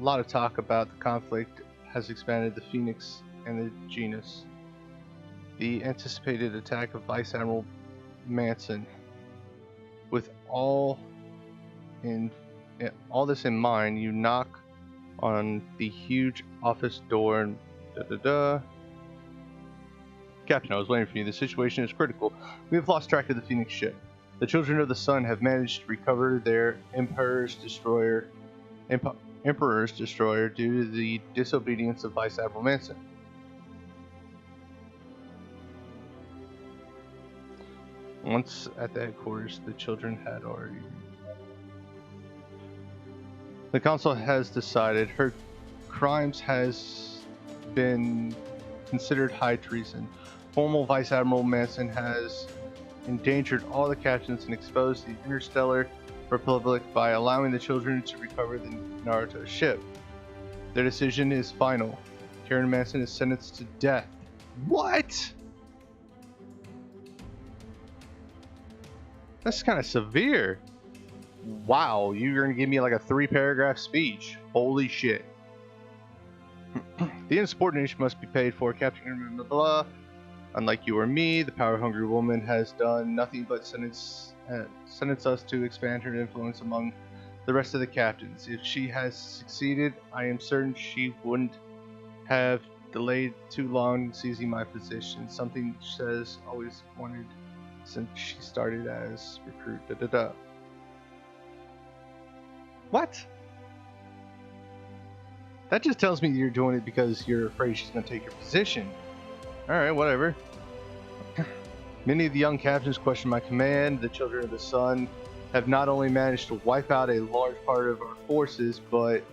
lot of talk about the conflict has expanded the Phoenix and the genus. The anticipated attack of Vice Admiral Manson. With all this in mind, you knock on the huge office door and Captain, I was waiting for you. The situation is critical. We have lost track of the Phoenix ship. The Children of the Sun have managed to recover their Emperor's Destroyer due to the disobedience of Vice Admiral Manson. Once at the headquarters, the children had already... The council has decided her crimes has been considered high treason. Former Vice Admiral Manson has endangered all the captains and exposed the Interstellar Republic by allowing the children to recover the Naruto ship. Their decision is final. Karen Manson is sentenced to death. What? That's kind of severe. Wow, you're gonna give me like a 3-paragraph speech. Holy shit. The insubordination must be paid for, Captain blah, blah, blah. Unlike you or me, the power-hungry woman has done nothing but sentence us to expand her influence among the rest of the captains. If she has succeeded, I am certain she wouldn't have delayed too long seizing my position. Something she has always wanted since she started as recruit. What? That just tells me you're doing it because you're afraid she's going to take your position. Alright, whatever. Many of the young captains question my command. The Children of the Sun have not only managed to wipe out a large part of our forces, but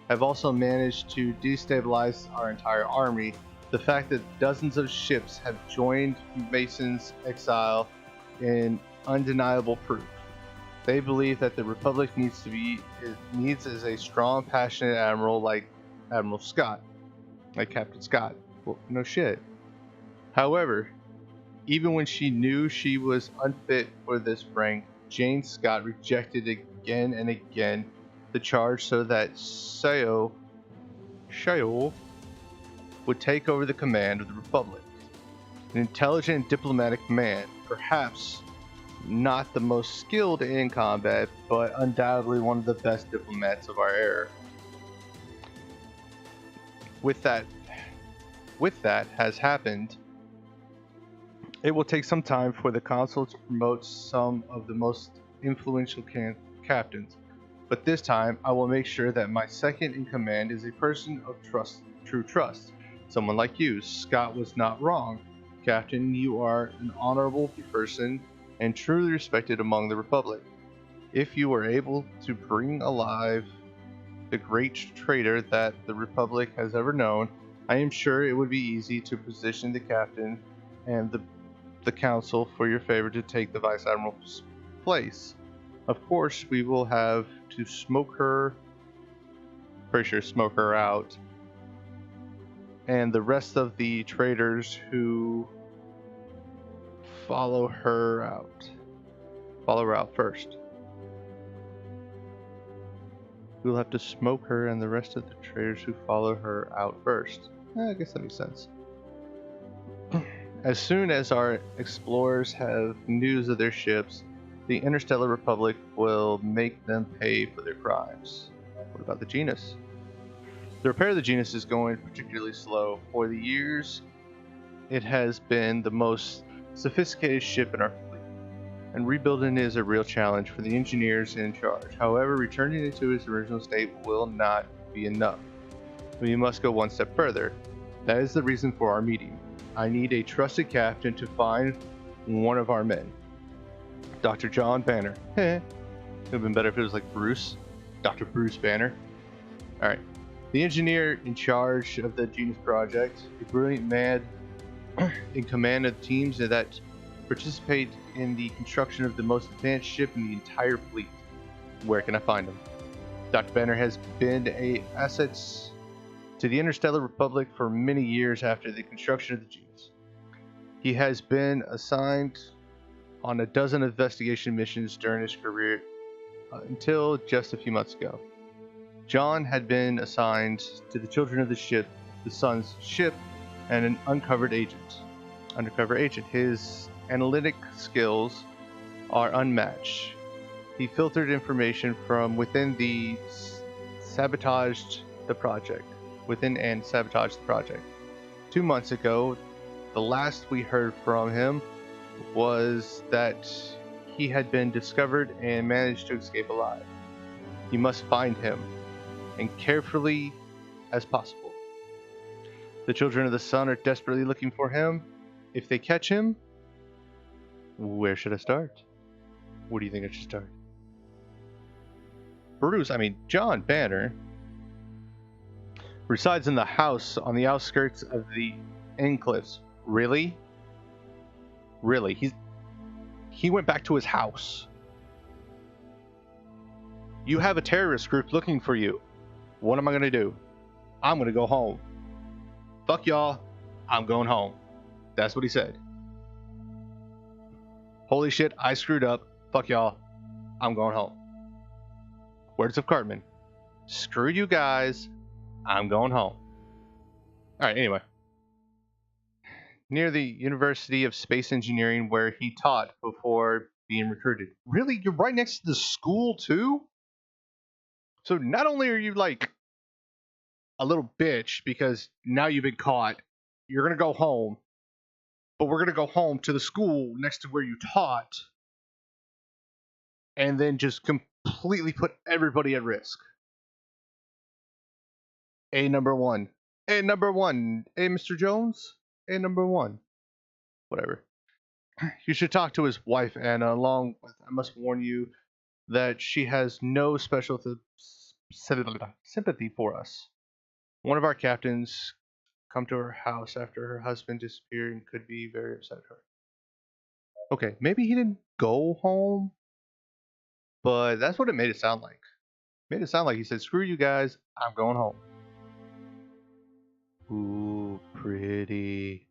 have also managed to destabilize our entire army. The fact that dozens of ships have joined Mason's exile in undeniable proof. They believe that the Republic needs is a strong, passionate admiral like Admiral Scott, like Captain Scott. Well, no shit. However, even when she knew she was unfit for this rank, Jane Scott rejected again and again the charge so that Shayo would take over the command of the Republic. An intelligent and diplomatic man, perhaps not the most skilled in combat, but undoubtedly one of the best diplomats of our era. With that has happened, it will take some time for the council to promote some of the most influential captains, but this time I will make sure that my second in command is a person of true trust, someone like you. Scott was not wrong. Captain, you are an honorable person and truly respected among the Republic. If you were able to bring alive the great traitor that the Republic has ever known, I am sure it would be easy to position the captain and the council for your favor to take the Vice Admiral's place. Of course, we will have to smoke her out, and the rest of the traitors who follow her out first. We'll have to smoke her and the rest of the traitors who follow her out first. I guess that makes sense. As soon as our explorers have news of their ships, the Interstellar Republic will make them pay for their crimes. What about the Genus? The repair of the Genus is going particularly slow. For the years, it has been the most sophisticated ship in our fleet, and rebuilding is a real challenge for the engineers in charge. However, returning it to its original state will not be enough. We must go one step further. That is the reason for our meeting. I need a trusted captain to find one of our men. Dr. John Banner. It would have been better if it was like Bruce. Dr. Bruce Banner. Alright. The engineer in charge of the Genus Project, a brilliant man in command of teams that participate in the construction of the most advanced ship in the entire fleet. Where can I find him? Dr. Banner has been an asset to the Interstellar Republic for many years after the construction of the Genus. He has been assigned on a dozen investigation missions during his career until just a few months ago. John had been assigned to the Children of the Sun's ship, and an undercover agent. His analytic skills are unmatched. He filtered information from within and sabotaged the project. 2 months ago, the last we heard from him was that he had been discovered and managed to escape alive. You must find him, and carefully as possible. The Children of the Sun are desperately looking for him. If they catch him, Where should I start? What do you think I should start? John Banner resides in the house on the outskirts of the Endcliffs. Really? Really? He went back to his house. You have a terrorist group looking for you. What am I gonna do? I'm gonna go home. Fuck y'all. I'm going home. That's what he said. Holy shit, I screwed up. Fuck y'all. I'm going home. Words of Cartman. Screw you guys. I'm going home. Alright, anyway. Near the University of Space Engineering where he taught before being recruited. Really? You're right next to the school too? So not only are you like a little bitch because now you've been caught, you're going to go home, but we're going to go home to the school next to where you taught and then just completely put everybody at risk. Number one. Hey, Mr. Jones? Number one. Whatever. You should talk to his wife, Anna, along with, I must warn you, that she has no special sympathy for us. One of our captains come to her house after her husband disappeared and could be very upset at her. Okay, maybe he didn't go home, but that's what it made it sound like. Made it sound like he said, screw you guys, I'm going home. Ooh, pretty.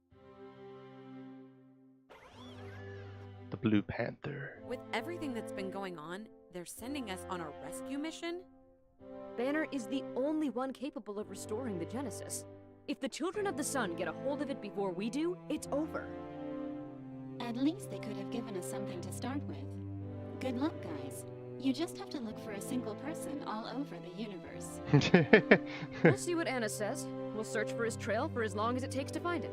The Blue Panther. With everything that's been going on, they're sending us on a rescue mission? Banner is the only one capable of restoring the Genesis. If the Children of the Sun get a hold of it before we do, it's over. At least they could have given us something to start with. Good luck, guys. You just have to look for a single person all over the universe. We'll see what Anna says. We'll search for his trail for as long as it takes to find him.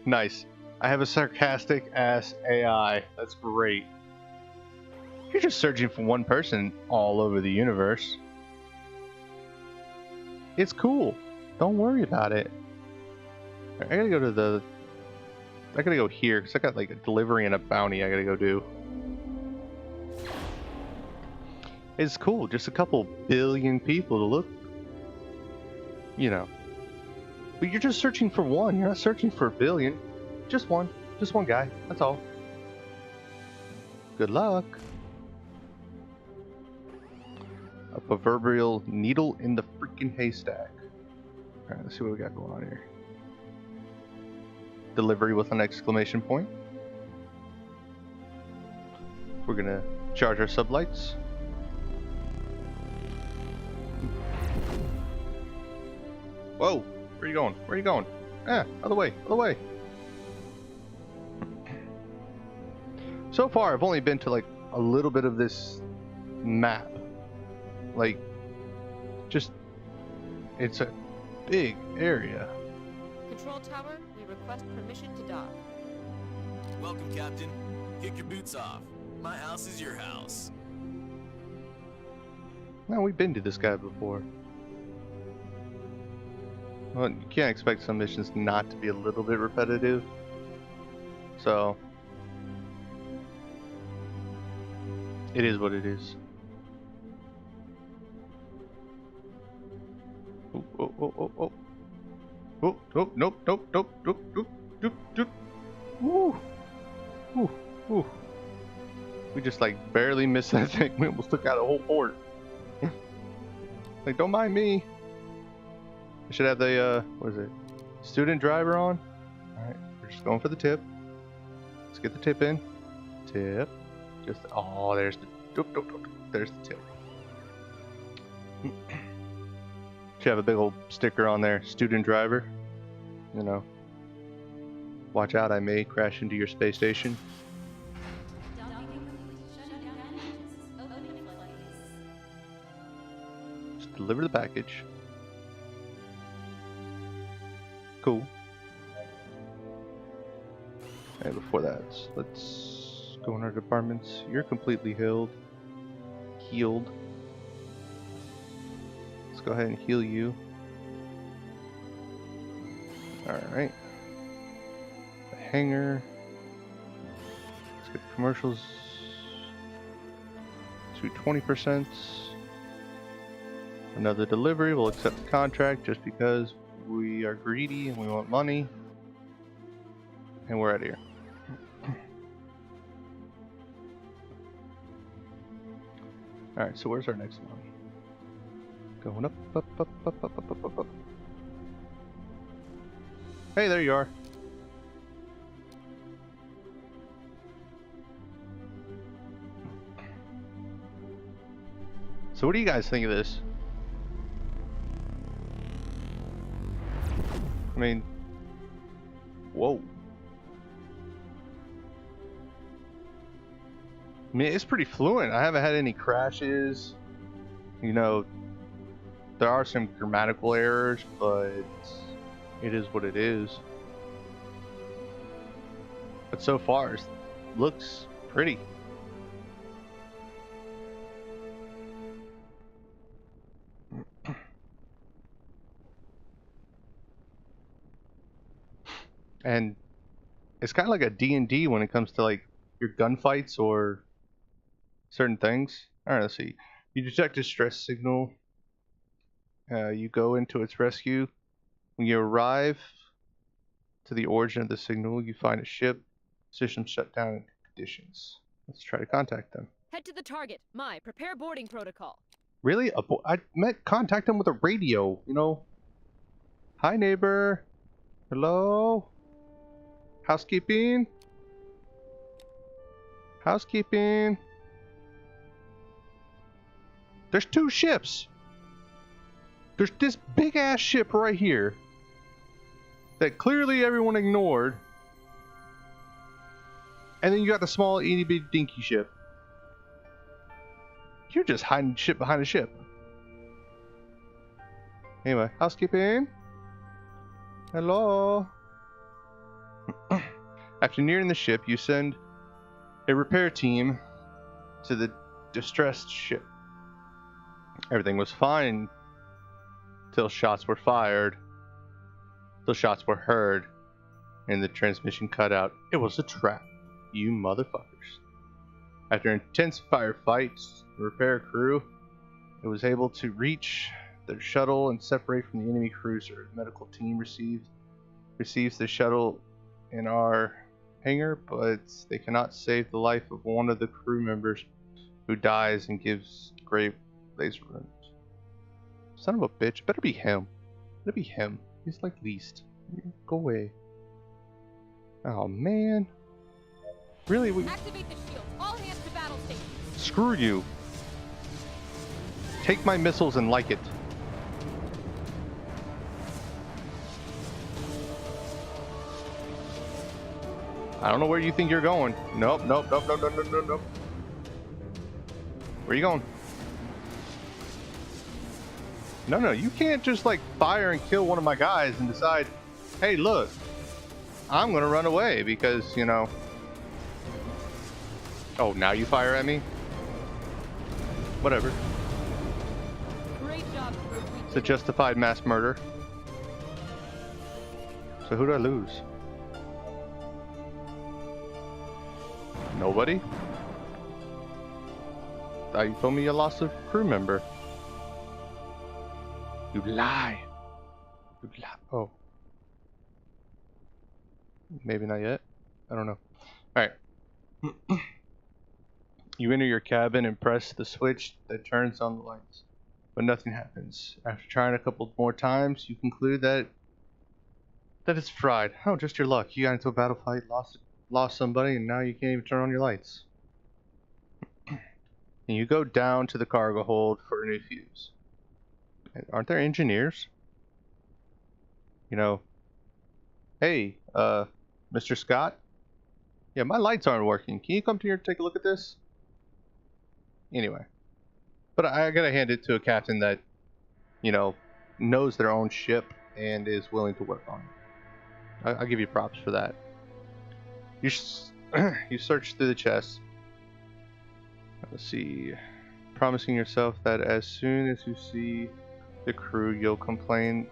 Nice. I have a sarcastic ass AI. That's great. You're just searching for one person all over the universe. It's cool. Don't worry about it. I gotta go here because I got like a delivery and a bounty I gotta go do. It's cool. Just a couple billion people to look. You know. But you're just searching for one. You're not searching for a billion. Just one. Just one guy. That's all. Good luck. A proverbial needle in the freaking haystack. Alright, let's see what we got going on here. Delivery with an exclamation point. We're gonna charge our sublights. Whoa! Where are you going? Where are you going? Other way, other way. So far, I've only been to like a little bit of this map. Like, just, it's a big area. Control tower, we request permission to dock. Welcome, Captain. Kick your boots off. My house is your house. Well, we've been to this guy before. Well, you can't expect some missions not to be a little bit repetitive. So, it is what it is. Oh. Oh, nope. Woo. Ooh. We just like barely missed that thing. We almost took out a whole port. Like, don't mind me. I should have the, what is it? Student driver on. Alright, we're just going for the tip. Let's get the tip in. Tip. Just, oh, there's the, there's the tip. Should have a big old sticker on there, student driver. You know. Watch out, I may crash into your space station. Just deliver the package. Cool. And before that, let's go in our departments. You're completely healed. Let's go ahead and heal you. Alright. hangar. Let's get the commercials to 20%. Another delivery. We'll accept the contract just because we are greedy and we want money. And we're out of here. Alright, so where's our next one? Going up, up, up, up, up, up, up, up, up. Hey, there you are. So what do you guys think of this? I mean, whoa. I mean, it's pretty fluent. I haven't had any crashes. You know, there are some grammatical errors, but it is what it is. But so far, it looks pretty. And it's kind of like a D&D when it comes to like your gunfights or certain things. All right, let's see. You detect a distress signal. You go into its rescue. When you arrive to the origin of the signal, you find a ship. System shutdown conditions. Let's try to contact them. Head to the target. Prepare boarding protocol. Really? I meant contact them with a radio, you know? Hi, neighbor. Hello? Housekeeping? Housekeeping? There's two ships. There's this big ass ship right here that clearly everyone ignored. And then you got the small itty bitty dinky ship. You're just hiding ship behind a ship. Anyway, housekeeping. Hello. After nearing the ship, you send a repair team to the distressed ship. Everything was fine till shots were fired, till shots were heard, and the transmission cut out. It was a trap, you motherfuckers. After intense firefights, the repair crew was able to reach their shuttle and separate from the enemy cruiser. The medical team receives the shuttle in our hangar, but they cannot save the life of one of the crew members who dies and gives grave laser wounds. Son of a bitch. Better be him. Better be him. He's like least. Go away. Oh man. Really? Activate the shield. All hands to battle station. Screw you. Take my missiles and like it. I don't know where you think you're going. Nope, nope, nope, nope, nope, nope, nope, nope. Where are you going? No, you can't just like fire and kill one of my guys and decide, hey, look, I'm gonna run away because, you know. Oh, now you fire at me? Whatever. Great job. It's a justified mass murder. So who do I lose? Nobody? Thought you told me you lost a crew member. You lie. You lie. Oh. Maybe not yet. I don't know. Alright. You enter your cabin and press the switch that turns on the lights. But nothing happens. After trying a couple more times, you conclude that it's fried. Oh, just your luck. You got into a battle fight, lost somebody, and now you can't even turn on your lights. And you go down to the cargo hold for a new fuse. Aren't there engineers? You know, hey, Mr. Scott? Yeah, my lights aren't working. Can you come here and take a look at this? Anyway. But I gotta hand it to a captain that, you know, knows their own ship and is willing to work on it. I'll give you props for that. You search through the chest. Let's see. Promising yourself that as soon as you see the crew, you'll complain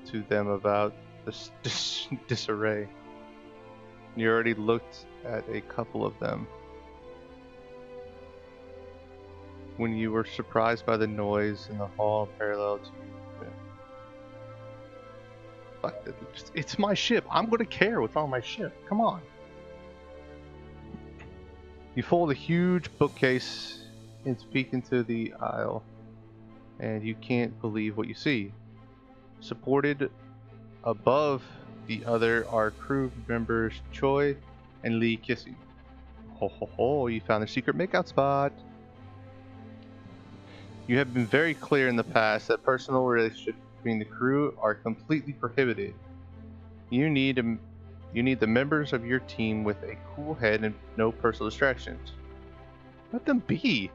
to them about this disarray. You already looked at a couple of them. When you were surprised by the noise in the hall parallel to you. Fuck it, it's my ship. I'm gonna care what's on my ship. Come on. You fold a huge bookcase and peek into the aisle, and you can't believe what you see. Supported above the other are crew members Choi and Lee kissing. Ho ho ho, you found their secret makeout spot. You have been very clear in the past that personal relationships between the crew are completely prohibited. You need the members of your team with a cool head and no personal distractions. Let them be.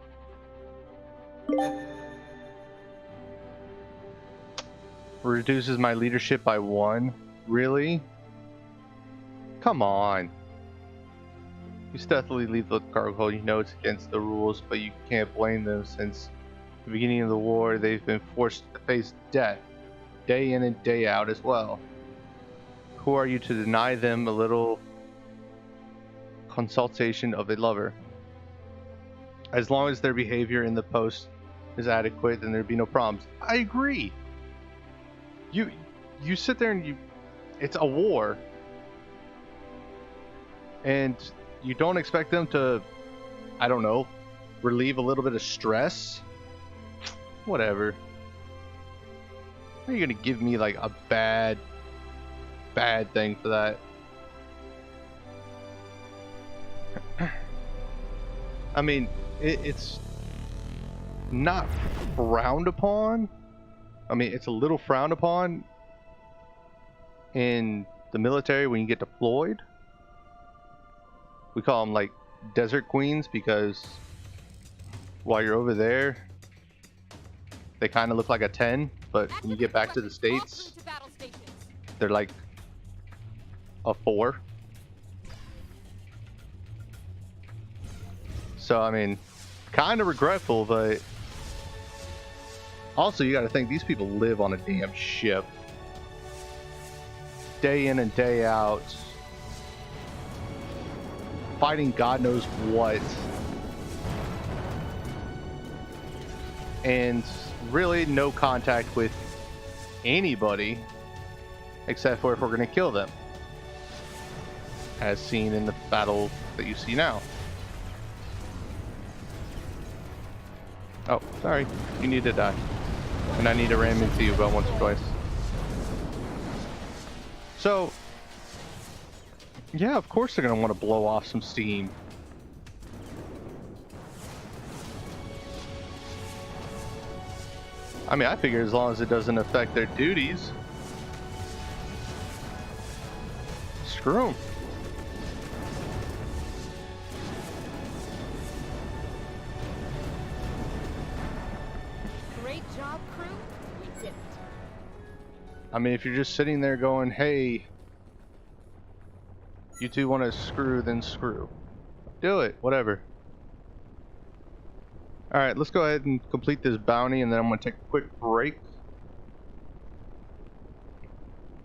Reduces my leadership by 1. Really? Come on. You stealthily leave the cargo hold. You know it's against the rules, but you can't blame them since the beginning of the war they've been forced to face death, day in and day out as well. Who are you to deny them a little consultation of a lover? As long as their behavior in the post is adequate, then there'd be no problems. I agree. You sit there and it's a war, and you don't expect them to, I don't know, relieve a little bit of stress? Whatever. Are you gonna give me like a bad thing for that? I mean, it's not frowned upon. I mean, it's a little frowned upon in the military when you get deployed. We call them like desert queens because while you're over there, they kind of look like a 10, but when you get back to the States, they're like a 4. So, I mean, kind of regretful, but also you got to think these people live on a damn ship. Day in and day out. Fighting God knows what. And really no contact with anybody except for if we're going to kill them, as seen in the battle that you see now. Oh, sorry, you need to die, and I need to ram into you about once or twice. So yeah, of course they're going to want to blow off some steam. I mean, I figure as long as it doesn't affect their duties. Screw 'em. Great job, crew. We did it. I mean, if you're just sitting there going, hey, you two want to screw, then screw. Do it, whatever. Alright, let's go ahead and complete this bounty, and then I'm going to take a quick break.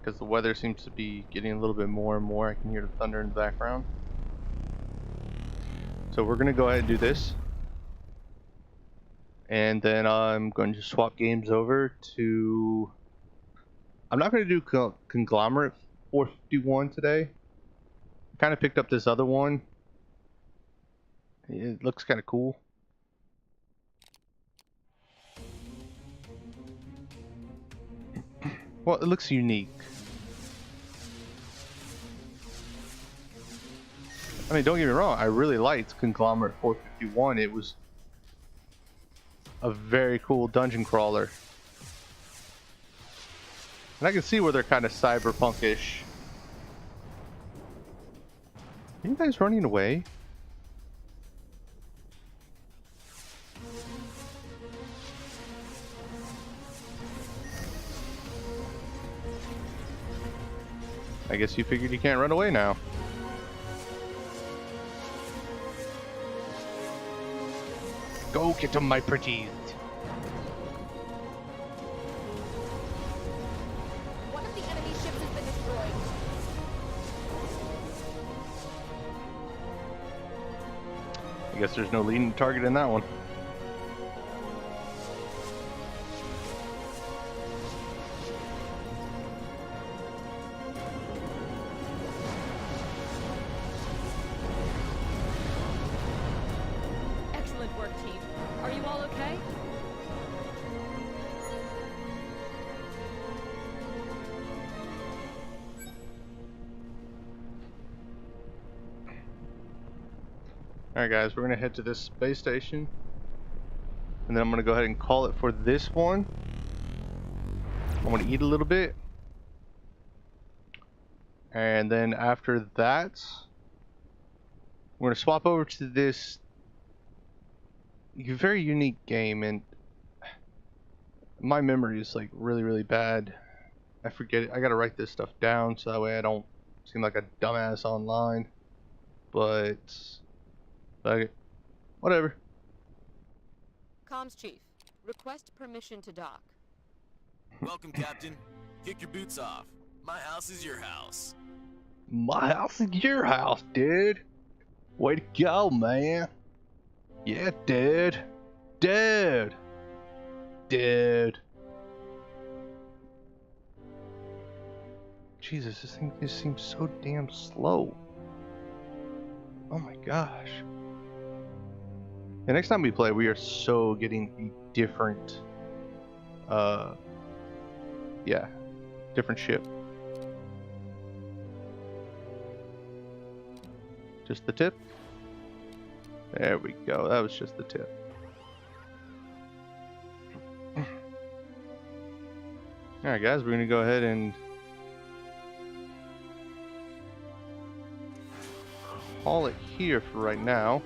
Because the weather seems to be getting a little bit more and more. I can hear the thunder in the background. So we're going to go ahead and do this. And then I'm going to swap games over to... I'm not going to do Conglomerate 451 today. I kind of picked up this other one. It looks kind of cool. Well, it looks unique. I mean, don't get me wrong, I really liked Conglomerate 451. It was a very cool dungeon crawler. And I can see where they're kind of cyberpunkish. Are you guys running away? I guess you figured you can't run away now. Go get them, my pretties. One of the enemy ships has been destroyed. guess there's no leading target in that one. Excellent work, team. Are you all okay? Alright guys, we're going to head to this space station. And then I'm going to go ahead and call it for this one. I'm going to eat a little bit. And then after that, we're going to swap over to this very unique game. And my memory is like really bad. I forget it. I got to write this stuff down so that way I don't seem like a dumbass online. But... okay. Whatever. Comms Chief, request permission to dock. Welcome, Captain. Kick your boots off. My house is your house. My house is your house, dude. Way to go, man. Yeah, dude. Dude. Dude. Jesus, this thing just seems so damn slow. Oh my gosh. The next time we play, we are so getting a different, yeah, different ship. Just the tip? There we go, that was just the tip. Alright guys, we're gonna go ahead and call it here for right now.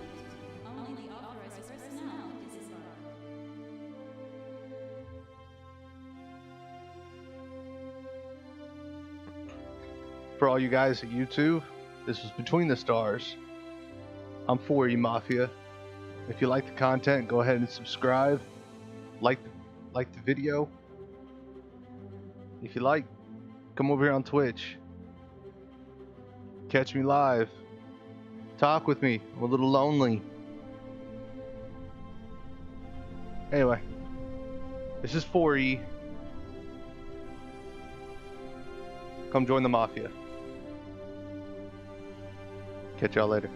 For all you guys at YouTube, this was Between the Stars. I'm 4E Mafia. If you like the content, go ahead and subscribe. Like the video. If you like, come over here on Twitch. Catch me live. Talk with me. I'm a little lonely. Anyway, this is 4E. Come join the Mafia. Catch y'all later.